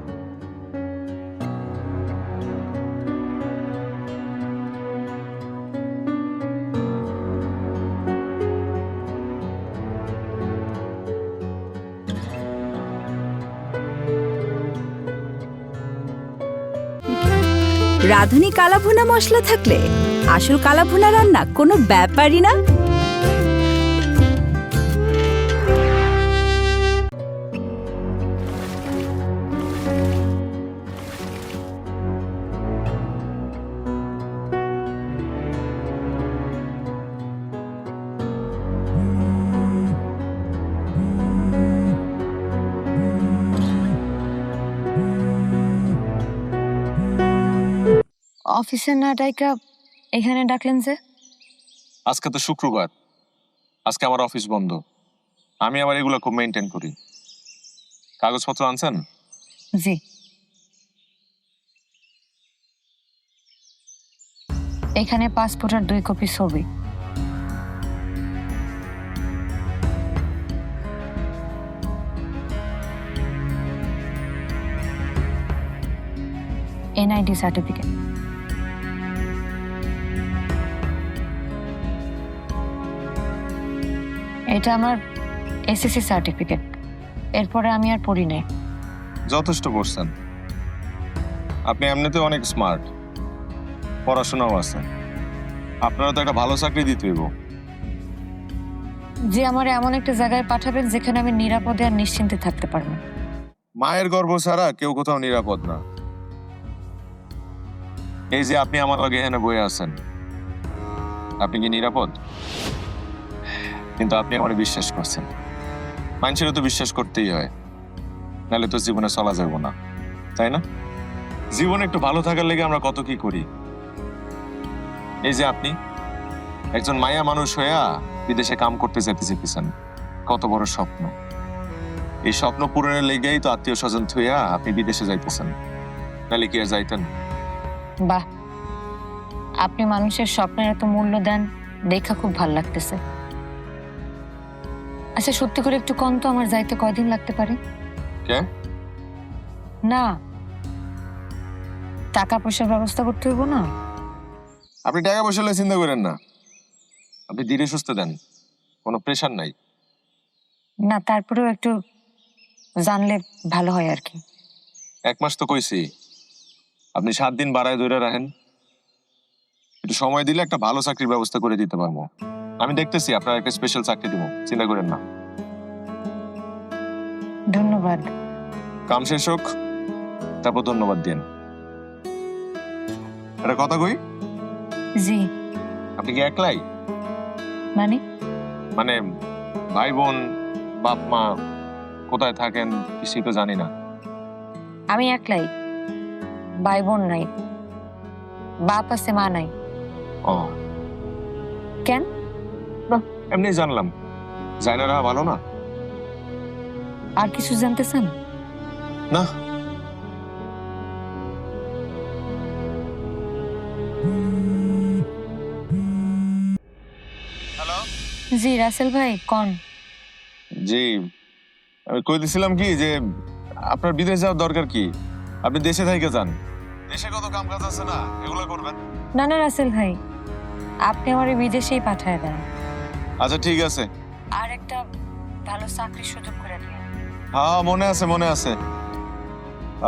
রাঁধুনি কালাভুনা মশলা থাকলে আসল কালাভুনা রান্না কোনো ব্যাপারই না। অফিসে না ডাইকা এখানে ডাকলেন যে? আজকে তো শুক্রবার, আজকে আমার অফিস বন্ধ। আমি আবার এগুলো খুব মেনটেন করি। কাগজপত্র আনছেন? জি। এখানে পাসপোর্ট আর 2 কপি ছবি। NID certificate. এটা আমার এসএসসি সার্টিফিকেট। এরপরে আমি আর পড়ি নাই। যথেষ্ট পড়ছেন। আপনি এমনিতে অনেক স্মার্ট, পড়াশোনাও আছে। আপনারা তো একটা ভালো চাকরি দিতে হইব। যে আমার এমন একটা জায়গায় পাঠাবেন যেখানে আমি নিরাপদে আর নিশ্চিন্তে থাকতে পারবো। মায়ের গর্ভ ছাড়া কেউ কোথাও নিরাপদ না। এই যে আপনি আমার আগে এখানে বয়ে আছেন, আপনি কি নিরাপদ? কিন্তু আপনি আমার বিশ্বাস করছেন। মানুষেরও তো বিশ্বাস করতেই হয়, নাহলে তো জীবনে চলা যাবে না, তাই না? জীবনে একটু ভালো থাকার লেগে আমরা কত কি করি। এই যে আপনি একজন মায়া মানুষ হইয়া বিদেশে কাম করতে যেতে চেয়েছেন, কত বড় স্বপ্ন। এই স্বপ্ন পূরণের লেগেই তো আত্মীয় স্বজন থইয়া আপনি বিদেশে যাইতেছেন, নাহলে কি আর যাইতেন? বাহ, আপনি মানুষের স্বপ্নের এত মূল্য দেন, দেখা খুব ভালো লাগতেছে। আচ্ছা, সত্যি করে একটু কম তো, আমার যাইতে কয়দিন লাগতে পারে? কে? না, টাকা পয়সার ব্যবস্থা করতে হইব না? আপনি টাকা পয়সা হলে চিন্তা করেন না, আপনি ধীরে সুস্থে দেন, কোনো প্রেশার নাই। না, তারপরেও একটু জানলে ভালো হয় আর কি। 1 মাস তো কইছি, আপনি 7 দিন বাড়ায় ধরে রাখেন। একটু সময় দিলে একটা ভালো চাকরির ব্যবস্থা করে দিতে পারবো। আমি দেখতেছি আপনার একটা স্পেশাল চাকরি দিব, চিন্তা করেন না। ধন্যবাদ। কাম শেষ হোক, তারপর ধন্যবাদ দিন। একটা কথা কই, জি। আপনি কি একলাই? মানে? মানে ভাই বোন, বাপ মা কোথায় থাকেন কিছুই তো জানি না। আমি একলাই, ভাই বোন নাই, বাপ আছে মা নাই। ও কেন? এমনি জানলাম, জানা রাখা ভালো না? আর কিছু জানতে চান? না, জি রাসেল ভাই কোন? জি আমি কই দিছিলাম কি যে আপনার বিদেশ যাওয়ার দরকার কি? আপনি দেশে থেকে যান, দেশে কত কাম কাজ আছে না, এগুলো করবেন। না না রাসেল ভাই, আপনি আমার বিদেশেই পাঠায় দেন। আচ্ছা ঠিক আছে। আর একটা ভালো চাকরির সুযোগ করে দিন। হ্যাঁ মনে আছে মনে আছে।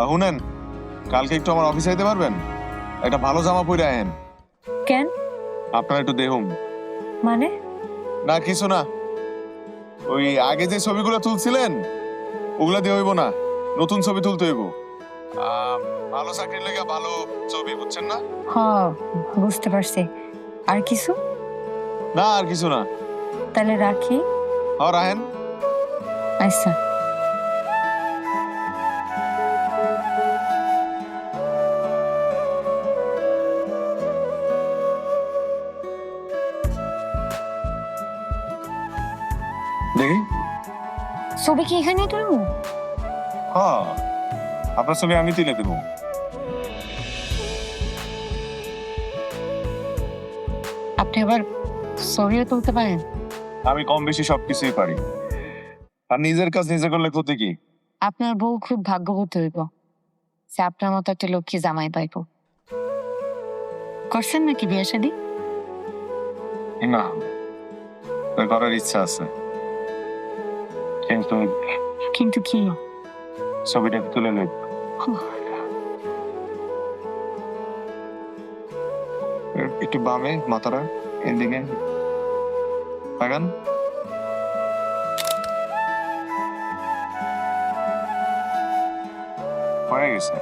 শুনেন, কালকে একটু আমার অফিসে যেতে পারবেন? একটা ভালো জামা পরে আহেন। কেন? আপনার একটু দেহুম। মানে? না কিছু না, ওই আগে যে ছবিগুলো তুলছিলেন ওগুলা দিয়ে হইব না, নতুন ছবি তুলতে হইব। ভালো চাকরির লেগে ভালো ছবি, বুঝছেন না? হ্যাঁ বুঝতে পারছি। আর কিছু? না আর কিছু না। তাহলে রাখি। হ্যাঁ রাহেন। আচ্ছা। দেখি। ছবি কি এখানে তুলবো? হ্যাঁ আপনার ছবি আমি তুলে দেবো। আপনি আবার ছবিও তুলতে পারেন? আমি কম বেশি সবকিছুই পারি, আর নিজের কাজ নিজে করলে ক্ষতি কি? আপনার বউ খুব ভাগ্যবতী হইব যে আপনার মতো একটা লক্ষ্মী জামাই পাইব। করছেন নাকি বিয়ে শাদী? না, তাই করার ইচ্ছা আছে, কিন্তু কিন্তু কি? ছবিটা তুলে নেব। একটু বামে মাথাটা এদিকে লাগান। হয়ে গেছে।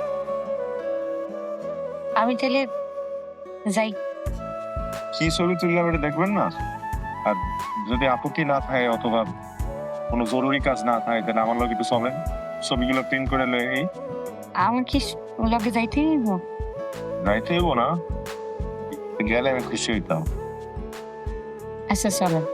আমি তাহলে যাই। কি ছবি তুললাম এটা দেখবেন না, আর যদি আপত্তি না থাকে অথবা কোনো জরুরি কাজ না থাকে তাহলে আমার লোক একটু চলেন, ছবিগুলো প্রিন্ট করে লই। আমার কি লগে যাইতে হইব? যাইতে হইব না, গেলে আমি খুশি হইতাম। আচ্ছা চলেন।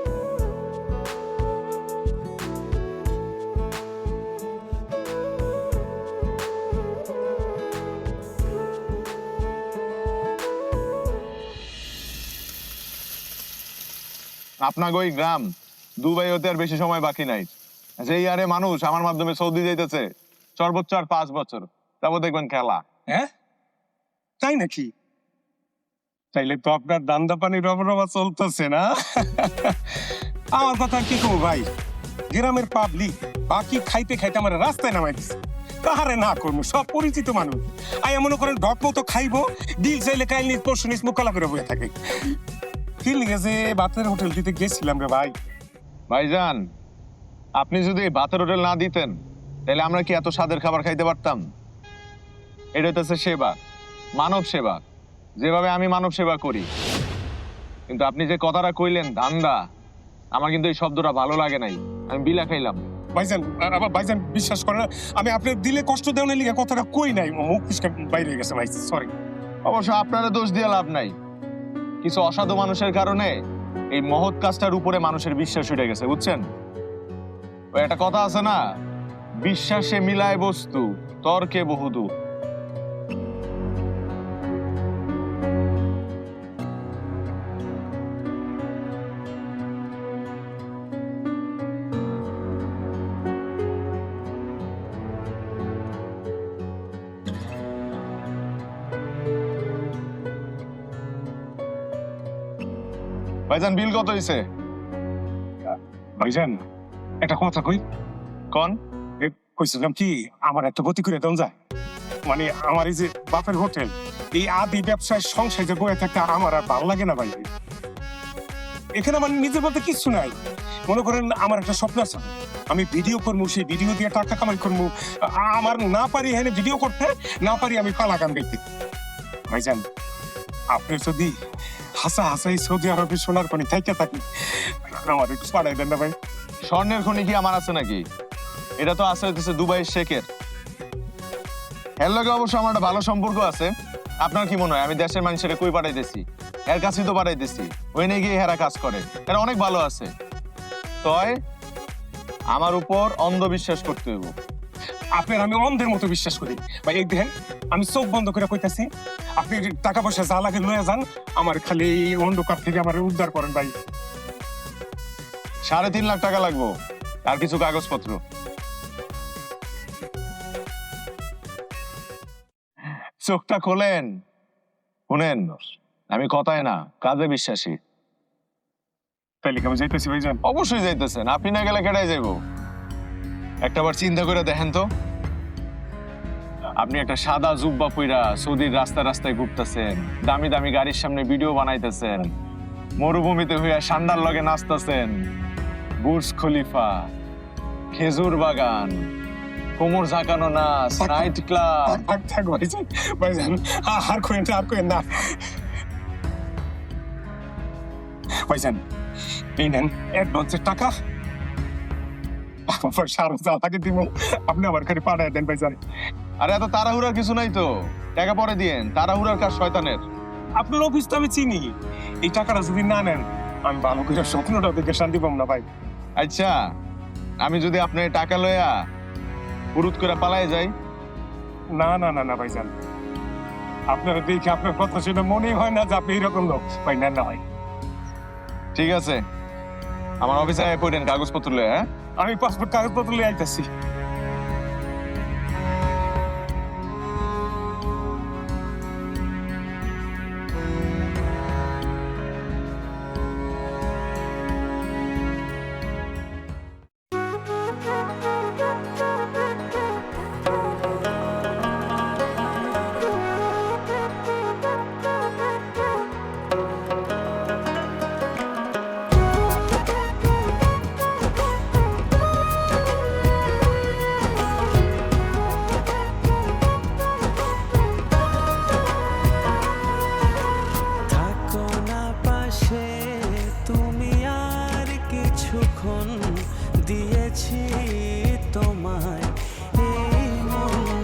আপনাকে ওই গ্রাম দুবাই হতে আর বেশি সময় বাকি নাই। যে ইয়ারে মানুষ আমার মাধ্যমে সৌদি যাইতেছে সর্বোচ্চ আর 5 বছর, তারপর দেখবেন খেলা। হ্যাঁ তাই নাকি? তাইলে তো আপনার দান্দা পানি রবরবা চলতেছে না? আমার কথা কি কব ভাই, গ্রামের পাবলিক বাকি খাইতে খাইতে আমার রাস্তায় নামাই দিচ্ছে। কাহারে না করবো, সব পরিচিত মানুষ। আই মনে করেন ঢক মতো খাইবো, ডিল চাইলে কাইল নিজ পরশু নিজ মোকালা করে বয়ে থাকে। কি লিখেছে ভাতের হোটেল দিতে গেছিলাম রে ভাই। ভাইজান, আপনি যদি ভাতের হোটেল না দিতেন তাহলে আমরা কি এত স্বাদের খাবার খাইতে পারতাম? এটা হচ্ছে সেবা, মানব সেবা, যেভাবে আমি মানব সেবা করি। কিন্তু আপনি যে কথাটা কইলেন ধান্দা, আমার কিন্তু এই শব্দটা ভালো লাগে নাই, আমি বিলা খাইলাম। ভাইজান আবার ভাইজান বিশ্বাস করেন, আমি আপনার দিলে কষ্ট দেওয়ার লিগে কথাটা কই নাই, মুখ ফিসকা বাইরে হয়ে গেছে ভাই, সরি। অবশ্য আপনারা দোষ দিয়ে লাভ নাই, কিছু অসাধু মানুষের কারণে এই মহৎ কাজটার উপরে মানুষের বিশ্বাস উঠে গেছে, বুঝছেন? ওই একটা কথা আছে না, বিশ্বাসে মিলায় বস্তু, তর্কে বহুদূর। ভাইজান বিল কত হইছে? ভাইজান একটা কথা কই। কোন? কইছিলাম কি, আমার একটা গতি করে দেন যায়, মানে আমার এই যে বাপের হোটেল, এই আদি ব্যবসায় সংসার যে বয়ে থাকতে আর আমার আর ভালো লাগে না ভাই। এখানে আমার নিজের বলতে কিচ্ছু নাই। মনে করেন আমার একটা স্বপ্ন আছে, আমি ভিডিও করবো, সেই ভিডিও দিয়ে টাকা কামাই করবো। আমার না পারি এখানে ভিডিও করতে, না পারি আমি পালা গান গাইতে। ভাইজান আপনি যদি হাসা হাসাই সৌদি আরবে সোনার পানি থাইকে থাকি, আমার একটু পাঠাই দেন না ভাই। স্বর্ণের খনি কি আমার আছে নাকি? এটা তো আছে হচ্ছে দুবাইয়ের শেখের। এর লগে অবশ্য আমার একটা ভালো সম্পর্ক আছে। আপনার কি মনে হয় আমি দেশের মানুষের কই পাঠাইতেছি? এর কাছেই তো পাঠাইতেছি, ওই নিয়ে গিয়ে হেরা কাজ করে, এরা অনেক ভালো আছে। তয় আমার উপর অন্ধবিশ্বাস করতে হইব। আপনার আমি অন্ধের মতো বিশ্বাস করি ভাই। এই দেখেন আমি চোখ বন্ধ করে কইতাছি, আপনি টাকা পয়সা যা লাগে লয়ে যান, আমার খালি এই অন্ধকার থেকে আমার উদ্ধার করেন ভাই। 3.5 লাখ টাকা লাগবো, আর কিছু কাগজপত্র। চোখটা খোলেন। শুনেন, আমি কথায় না কাজে বিশ্বাসী। তাইলে আমি যাইতেছি ভাইজান। অবশ্যই যাইতেছেন, আপনি না গেলে কেটাই যাইব? একটাবার চিন্তা করে দেখেন তো, আপনি একটা সাদা জুব্বা পইরা সৌদির রাস্তা রাস্তায় ঘুরতেছেন, দামি দামি গাড়ির সামনে ভিডিও বানাইতেছেন, মরুভূমিতে হইয়া সান্ডার লগে নাচতেছেন, বুর্জ খলিফা, খেজুর বাগান, কোমর ঝাঁকানো নাচ, নাইট ক্লাব। থাক থাক ভাইজান, ভাইজান আর কইেন না, আর কইেন না ভাইজান। এই নেন অ্যাডভান্সের টাকা, পয়সা আরো যা লাগে দিব, আপনি আমার কাছে পাঠায় দেন ভাইজান। আরে এত তাড়াহুড়ার কিছু নাই তো, টাকা পরে দিয়েন। তাড়াহুড়ার কাজ শয়তানের। আপনার অফিস তো আমি চিনি, এই টাকাটা যদি না নেন আমি ভালো করে স্বপ্নটা দেখে শান্তি পাবো না ভাই। আচ্ছা, আমি যদি আপনার টাকা লইয়া পুরুত করে পালাই যাই? না না না না ভাইজান, আপনারা দেখে আপনার কথা শুনে মনেই হয় না যে আপনি এরকম লোক ভাই। না না ভাই, ঠিক আছে, আমার অফিসে আয় পড়েন কাগজপত্র লয়ে। হ্যাঁ, আমি পাসপোর্ট কাগজপত্র নিয়ে আইতাছি। থাকো না পাশে তুমি, আর কিছুক্ষণ দিয়েছি তোমায় এই মন।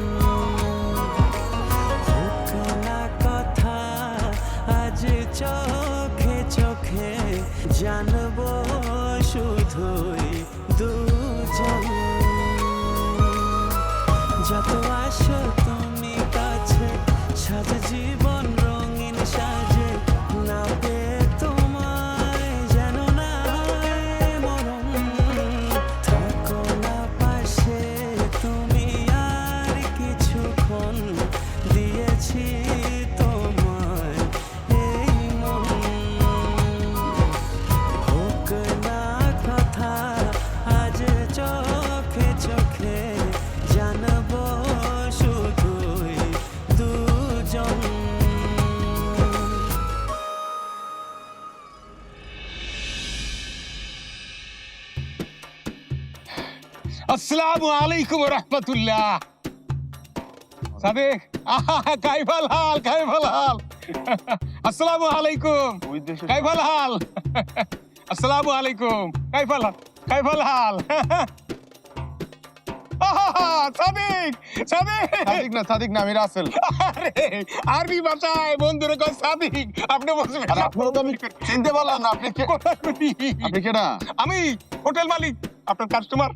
হোক না কথা আজ চোখে চোখে, জানবো শুধুই দুজন। যত আসো তুমি কাছে, সাজ জীবন রঙিন সাজে, না পেয়ে তোমায় যেন না মরণ। থাকো না পাশে তুমি, আর কিছুক্ষণ দিয়েছি তোমায় এই মন। হোক না কথা আজ চোখে চোখে, জানবো শুধুই দুজন। আসসালামু আলাইকুম রহমতুল্লাহ। সাদেক, কাইফাল হাল, কাইফাল হাল। আসসালামু আলাইকুম, কাইফাল হাল। আসসালামু আলাইকুম, কাইফাল হাল, কাইফাল হাল। সাদিক, সাদিক। সাদিক না, সাদিক না, আমি রাসেল। আরে আরবি ভাষায় বন্ধুরে কয় সাদিক, আপনি বলছেন। আর আপনারা তো আমি চিনতে পারলাম না, আপনি কে? আপনি কেডা? আমি হোটেল মালিক, আপনার কাস্টমার।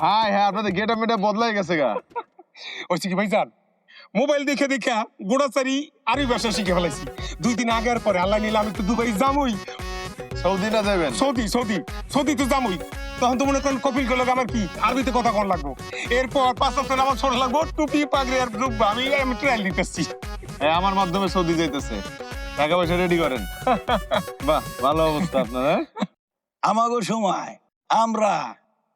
হ্যাঁ হ্যাঁ, আপনাদের গেট আপ মেটা বদলাই গেছে গা। হয়েছে কি ভাইজান, মোবাইল দেখে দেখে গোড়াচারি আরবি ভাষা শিখে ফেলাইছি। 2 দিন আগের পরে আল্লাহ নিলে আমি তো দুবাই যামই। সৌদি না যাবেন? সৌদি, সৌদি, সৌদি তো যামই। তখন তো মনে করেন কপিল করলে আমার কি আরবিতে কথা কন লাগবো। এরপর 5 ওয়াক্ত নামাজ পড়া লাগবো, টুপি পাগড়ি আর জুব্বা। আমি ট্রায়াল দিতেছি। হ্যাঁ, আমার মাধ্যমে সৌদি যাইতেছে। টাকা পয়সা রেডি করেন। বাহ, ভালো অবস্থা আপনার। হ্যাঁ, আমাগো সময় আমরা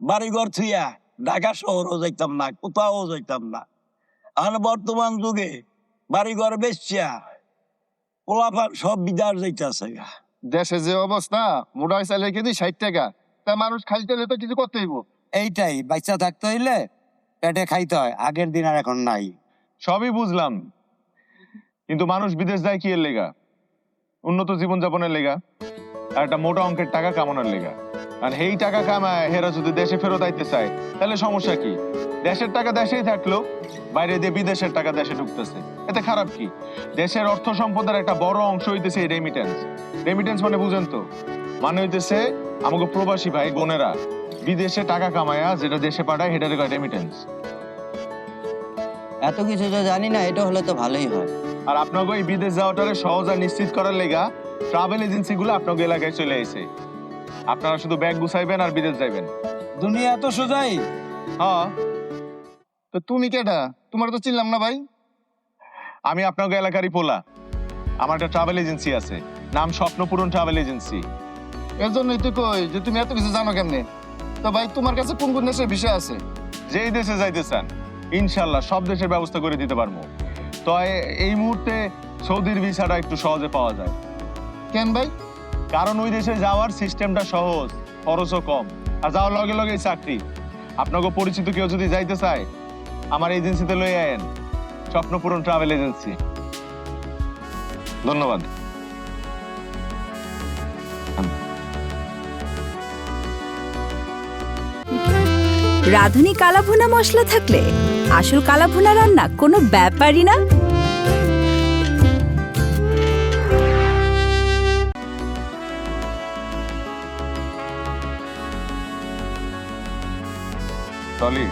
বাড়িঘর থুইয়া ঢাকা শহরও যাইতাম না, কোথাও যাইতাম না। আর বর্তমান যুগে বাড়িঘর বেচিয়া পোলাপান সব বিদার যাইতেছে। দেশে যে অবস্থা, মোটা চাইলে কেজি 60 টাকা, তা মানুষ খাইতে হলে তো কিছু করতে হইব। এইটাই, বাচ্চা থাকতে হইলে পেটে খাইতে হয়, আগের দিন আর এখন নাই। সবই বুঝলাম, কিন্তু মানুষ বিদেশ যায় কি এর লেগা? উন্নত জীবনযাপনের লেগা, আর একটা মোটা অঙ্কের টাকা কামানোর লেগা। আর এই টাকা কামায় হেরা যদি দেশে ফেরত আইতে চায়, তাহলে সমস্যা কি? দেশের টাকা দেশেই থাকলো, বাইরে দিয়ে বিদেশের টাকা দেশে ঢুকতেছে, এতে খারাপ কি? দেশের অর্থ সম্পদের একটা বড় অংশ হইতেছে রেমিটেন্স। রেমিটেন্স মানে বুঝেন তো, মানে হইতেছে আমাকে প্রবাসী ভাই বোনেরা বিদেশে টাকা কামায়া যেটা দেশে পাঠায় সেটারে কয় রেমিটেন্স। এত কিছু তো জানি না, এটা হলে তো ভালোই হয়। আর আপনাকে এই বিদেশ যাওয়াটারে সহজ আর নিশ্চিত করার লেগা ট্রাভেল এজেন্সি গুলো আপনাকে এলাকায় চলে এসে আপনারা শুধু ব্যাগ গুছাইবেন আর বিদেশ যাইবেন। দুনিয়া তো সোজাই। হ্যাঁ, তো তুমি কেটা? তোমার তো চিনলাম না ভাই। আমি আপনাকে এলাকারই পোলা। আমার একটা ট্রাভেল এজেন্সি আছে, নাম স্বপ্নপূরণ ট্রাভেল এজেন্সি। এর জন্যই তো কই যে তুমি এত কিছু জানো কেমনে। তো ভাই তোমার কাছে কোন কোন দেশের বিষয় আছে? যেই দেশে যাইতে চান ইনশাল্লাহ সব দেশের ব্যবস্থা করে দিতে পারবো। তো এই মুহূর্তে সৌদির ভিসাটা একটু সহজে পাওয়া যায়। কেন ভাই? কারণ ওই দেশে যাওয়ার সিস্টেমটা সহজ, খরচও কম, আর যাওয়ার লগে লগে চাকরি। আপনাকে পরিচিত কেউ যদি যাইতে চায় আমার এজেন্সিতে লই আয়েন, স্বপ্নপূরণ ট্রাভেল এজেন্সি। ধন্যবাদ। রাঁধুনি কালাভুনা মশলা থাকলে আসল কালাভুনা রান্না কোনো ব্যাপারই না। টলি,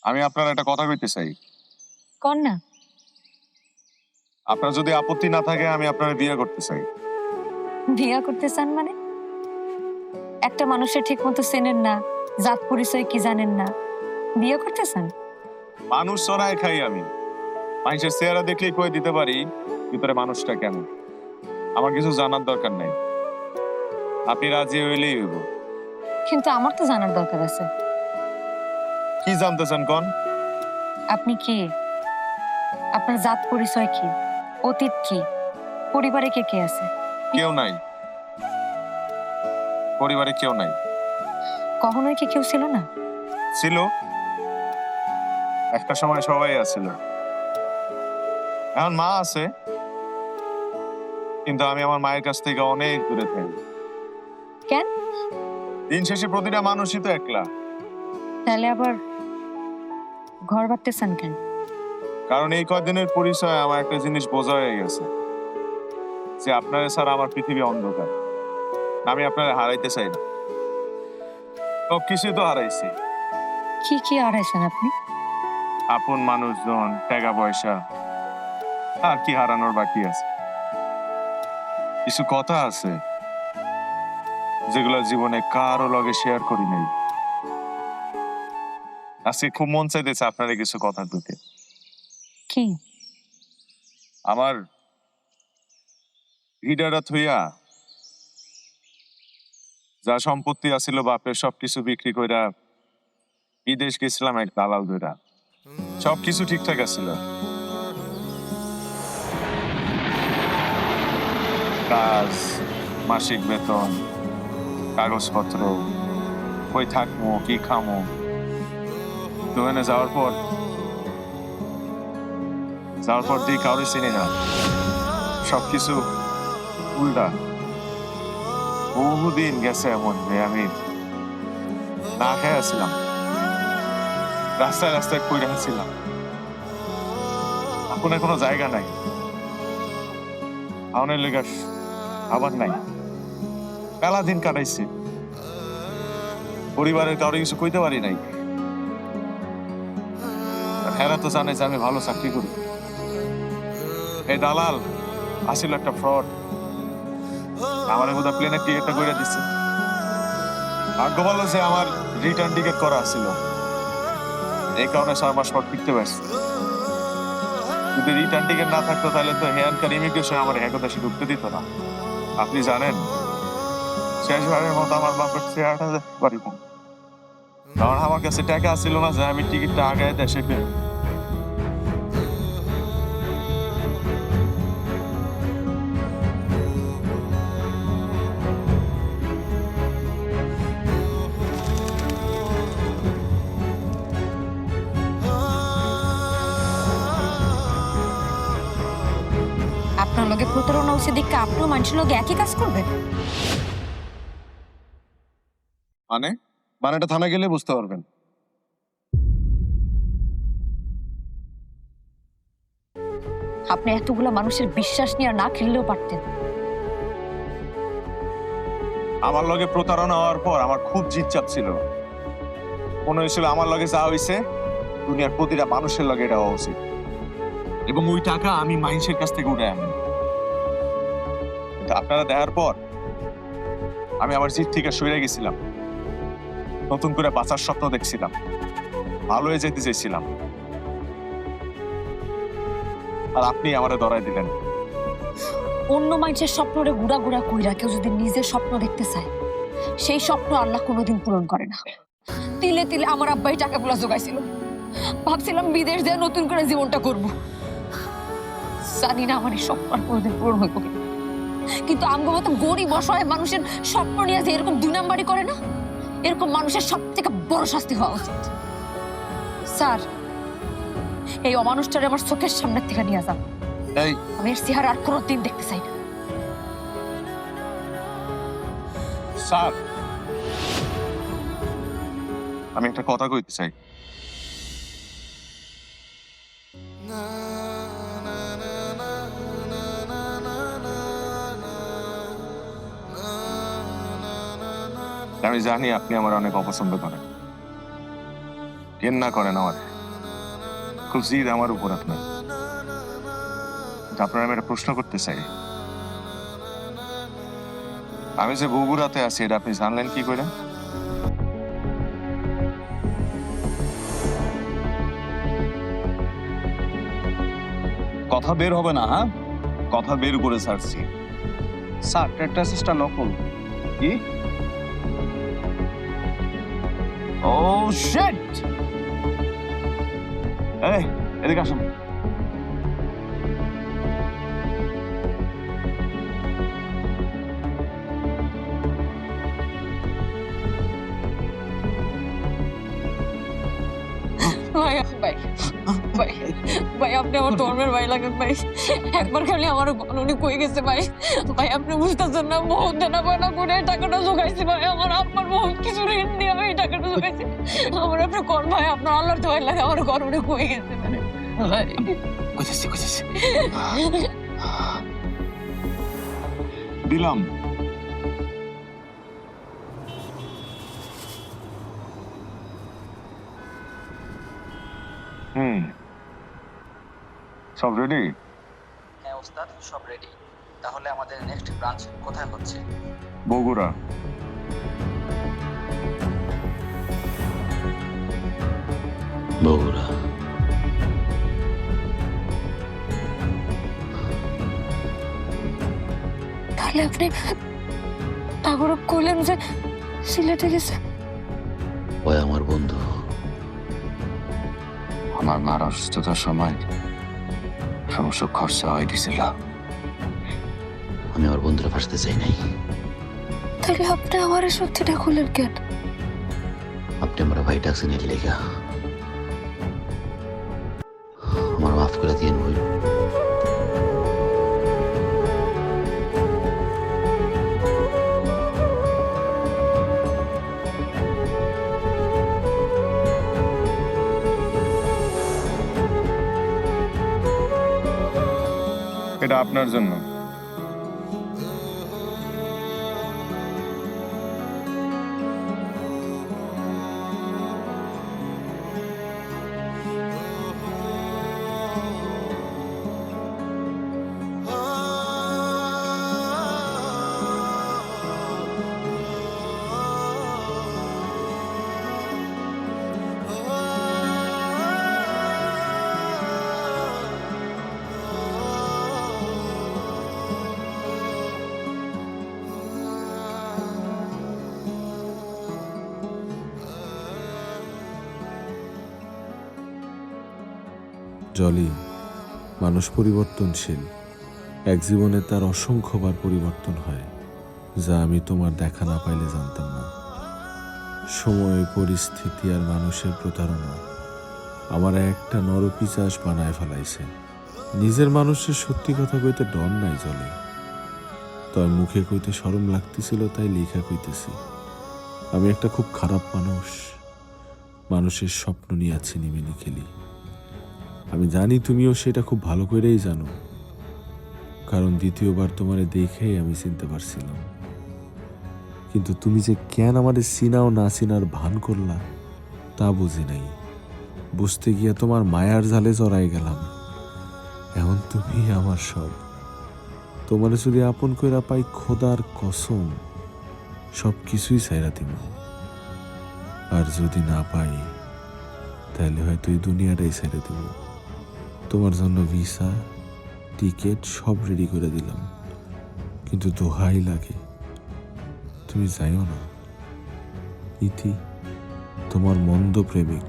আমি আপনার একটা কথা কইতে চাই। কর না। আপনার যদি আপত্তি না থাকে আমি আপনার বিয়ে করতে চাই। বিয়া করতে চান মানে? একটা মানুষের ঠিক মতো চেনেন না, জাত পরিচয় কি জানেন না, বিয়ে করতে চান? মানুষ চড়াই খাই আমি, মানুষের চেহারা দেখলেই কয়ে দিতে পারি ভিতরে মানুষটা কেমন। আমার কিছু জানার দরকার নাই, আপনি রাজি হইলেই হইব। কিন্তু আমার তো জানার দরকার আছে। কি জানতে চান কোন? আপনি কি, আপনার জাত পরিচয় কি, অতীত কি, পরিবারে কে কে আছে? কেউ নাই, পরিবারে কেউ নাই। কখনোই কি কেউ ছিল না? ছিল, একটা সময় সবাই আছিল। এখন মা আছে, কিন্তু আমি আমার মায়ের কাছ থেকে অনেক দূরে থাকি। কেন? দিন শেষে প্রতিটা মানুষই তো একলা। তাহলে আবার ঘর বাঁধতে চান কেন? কারণ এই কয়দিনের পরিচয় আমার একটা জিনিস বোঝা হয়ে গেছে, যে আপনারা ছাড়া আমার পৃথিবী অন্ধকার। আমি আপনারা হারাইতে চাই না। সব কিছুই তো হারাইছি। কি কি হারাইছেন আপনি? আপন মানুষজন, টাকা পয়সা, আর কি হারানোর বাকি আছে? কিছু কথা আছে যেগুলো জীবনে কারো লগে শেয়ার করি নাই। আজকে খুব মন চাইতেছে আপনারা কিছু কথা দিতে। কি? আমার হিডারা থইয়া যা সম্পত্তি আছিল বাপের সবকিছু বিক্রি কইরা বিদেশ গেছিলাম এক দালাল ধইরা। সবকিছু ঠিকঠাক আছিল, কাজ, মাসিক বেতন, কাগজপত্র, কই থাকবো, কি খামো। দোকানে যাওয়ার পর দিয়ে কাউরে চিনি না, সবকিছু উল্টা। বহুদিন গেছে এমন যে আমি না খেয়ে আসছিলাম, রাস্তায় রাস্তায় পড়ে আসছিলাম। এখন কোনো জায়গা নাই, আউনের লেগে আবার নাই। মেলা দিন কাটাইছি, পরিবারের কাউরে কিছু কইতে পারি নাই। হেরা তো জানে যে আমি ভালো চাকরি করি। এই দালাল আসিল একটা ফ্রড, আমার বোধ প্লেনের টিকিটটা করে দিচ্ছে। ভাগ্য ভালো যে আমার রিটার্ন টিকিট করা ছিল, এই কারণে 6 মাস পর ফিরতে পারছি। যদি রিটার্ন টিকিট না থাকতো তাহলে তো হেয়ারকার ইমিগ্রেশন আমার একদাসে ঢুকতে দিত না। আপনি জানেন শেষবারের মতো আমার বাপের চেহারাটা পারিব, কারণ আমার কাছে টাকা ছিল না যে আমি টিকিটটা আগে দেশে পেয়ে। আপনার লগে প্রতারণা হচ্ছে দেখে আপনিও মানুষের লগে একই কাজ করবেন? মানেটা থানা গেলে বুঝতে পারবেন। আপনি এতগুলা মানুষের বিশ্বাস নিয়ে না খেললেও পারতেন। আমার লগে প্রতারণা হওয়ার পর আমার খুব জিদ চাচ্ছিল। মনে হয়েছিল আমার লগে যা হয়েছে দুনিয়ার প্রতিটা মানুষের লগে এটা হওয়া উচিত, এবং ওই টাকা আমি মাইন্সের কাছ থেকে উঠে আনি। কিন্তু আপনারা দেখার পর আমি আমার জিদ থেকে সরে গেছিলাম, নতুন করে বাঁচার স্বপ্ন দেখছিলাম, ভালো হয়ে যেতে চেয়েছিলাম, আর আপনি আমারে ধরাই দিলেন। অন্য মানুষের স্বপ্নরে গুড়া গুড়া কইরা কেউ যদি নিজের স্বপ্ন দেখতে চায়, সেই স্বপ্ন আল্লাহ কোনোদিন পূরণ করে না। তিলে তিলে আমার আব্বাই টাকাগুলো জোগাইছিল, ভাবছিলাম বিদেশ দিয়ে নতুন করে জীবনটা করব। জানি না আমার এই স্বপ্ন আর কোনোদিন পূরণ হইব কিনা, কিন্তু আমগো মতো গরিব অসহায় মানুষের স্বপ্ন নিয়ে যে এরকম দুই নাম্বারি করে না, এরকম মানুষের সব থেকে বড় শাস্তি হওয়া উচিত। স্যার, এই অমানুষটারে আমার চোখের সামনে থেকে নিয়ে যান। আমি এর চেহারা আর কোনোদিন দেখতে চাই না। স্যার, আমি একটা কথা কইতে চাই। আমি জানি আপনি আমার অনেক অপছন্দ করেন, ঘেন্না করেন আমার, খুব জিদ আমার উপর আপনার। আপনার আমি একটা প্রশ্ন করতে চাই, আমি যে বগুড়াতে আছি এটা আপনি জানলেন কি করে? কথা বের হবে না, হ্যাঁ? কথা বের করে ছাড়ছি। স্যার ট্রেড অ্যাসিস্টটা নকল। কি? ও শিট! এই, এদিকে আসুন। ভাই ভাই ভাই ভাই, আপনি আমার ধর্মের ভাই লাগেন ভাই। একবার খালি আমার উনি কই গেছে ভাই। ভাই আপনি বুঝতেছেন না, বহুত দেনা পায়না করে টাকাটা জোগাইছি ভাই। আমার আপনার বহুত কিছু ঋণ দিয়ে আমি এই টাকাটা জোগাইছি। আমার আপনি কর ভাই, আপনার আল্লাহর দোয়াই লাগে, আমার ঘর উনি কই গেছে ভাই। দিলাম। সব রেডি? হ্যাঁ ওস্তাদ, সব রেডি। তাহলে আমাদের নেক্সট ব্রাঞ্চ কোথায় হচ্ছে? বগুড়া। বগুড়া। তাহলে আপনি তাগর কইলেন যে সিলেটে গেছে? ওই আমার বন্ধু। আমার মার অসুস্থতার সময় সমস্ত খরচা হয় দিছিল। আমি আমার বন্ধুরা ফাঁসতে চাই নাই। তাহলে আপনি আমার সত্যিটা খুলেন কেন? আপনি আমার ভাই ডাকছেন এর লেগা। আমার মাফ করে দিয়ে বই। এটা আপনার জন্য। জলি, মানুষ পরিবর্তনশীল। এক জীবনে তার অসংখ্যবার পরিবর্তন হয়, যা আমি তোমার দেখা না পাইলে জানতাম না। সময়, পরিস্থিতি আর মানুষের প্রতারণা আমার একটা নরপিশাচ বানায় ফেলাইছে। নিজের মানুষের সত্যি কথা কইতে ডর নাই জলি। তার মুখে কইতে শরম লাগতেছিল, তাই লেখা কইতেছি। আমি একটা খুব খারাপ মানুষ, মানুষের স্বপ্ন নিয়ে আছি নিমিনি খেলি। আমি জানি তুমিও সেটা খুব ভালো করেই জানো, কারণ দ্বিতীয়বার তোমারে দেখেই আমি চিনতে পারছিলাম। কিন্তু তুমি যে কেন আমাদের চিনাও না চিনার ভান করলা তা বুঝি নাই। বুঝতে গিয়া তোমার মায়ার জালে জড়াই গেলাম। এখন তুমি আমার সব। তোমার যদি আপন কইরা পাই খোদার কসম সব কিছুই ছাইরা দিব। আর যদি না পাই তাহলে হয়তো এই দুনিয়াটাই ছেড়ে দেব। তোমার জন্য ভিসা টিকিট সব রেডি করে দিলাম, কিন্তু দোহাই লাগে তুমি যাইও না। ইতি তোমার মন্দ প্রেমিক।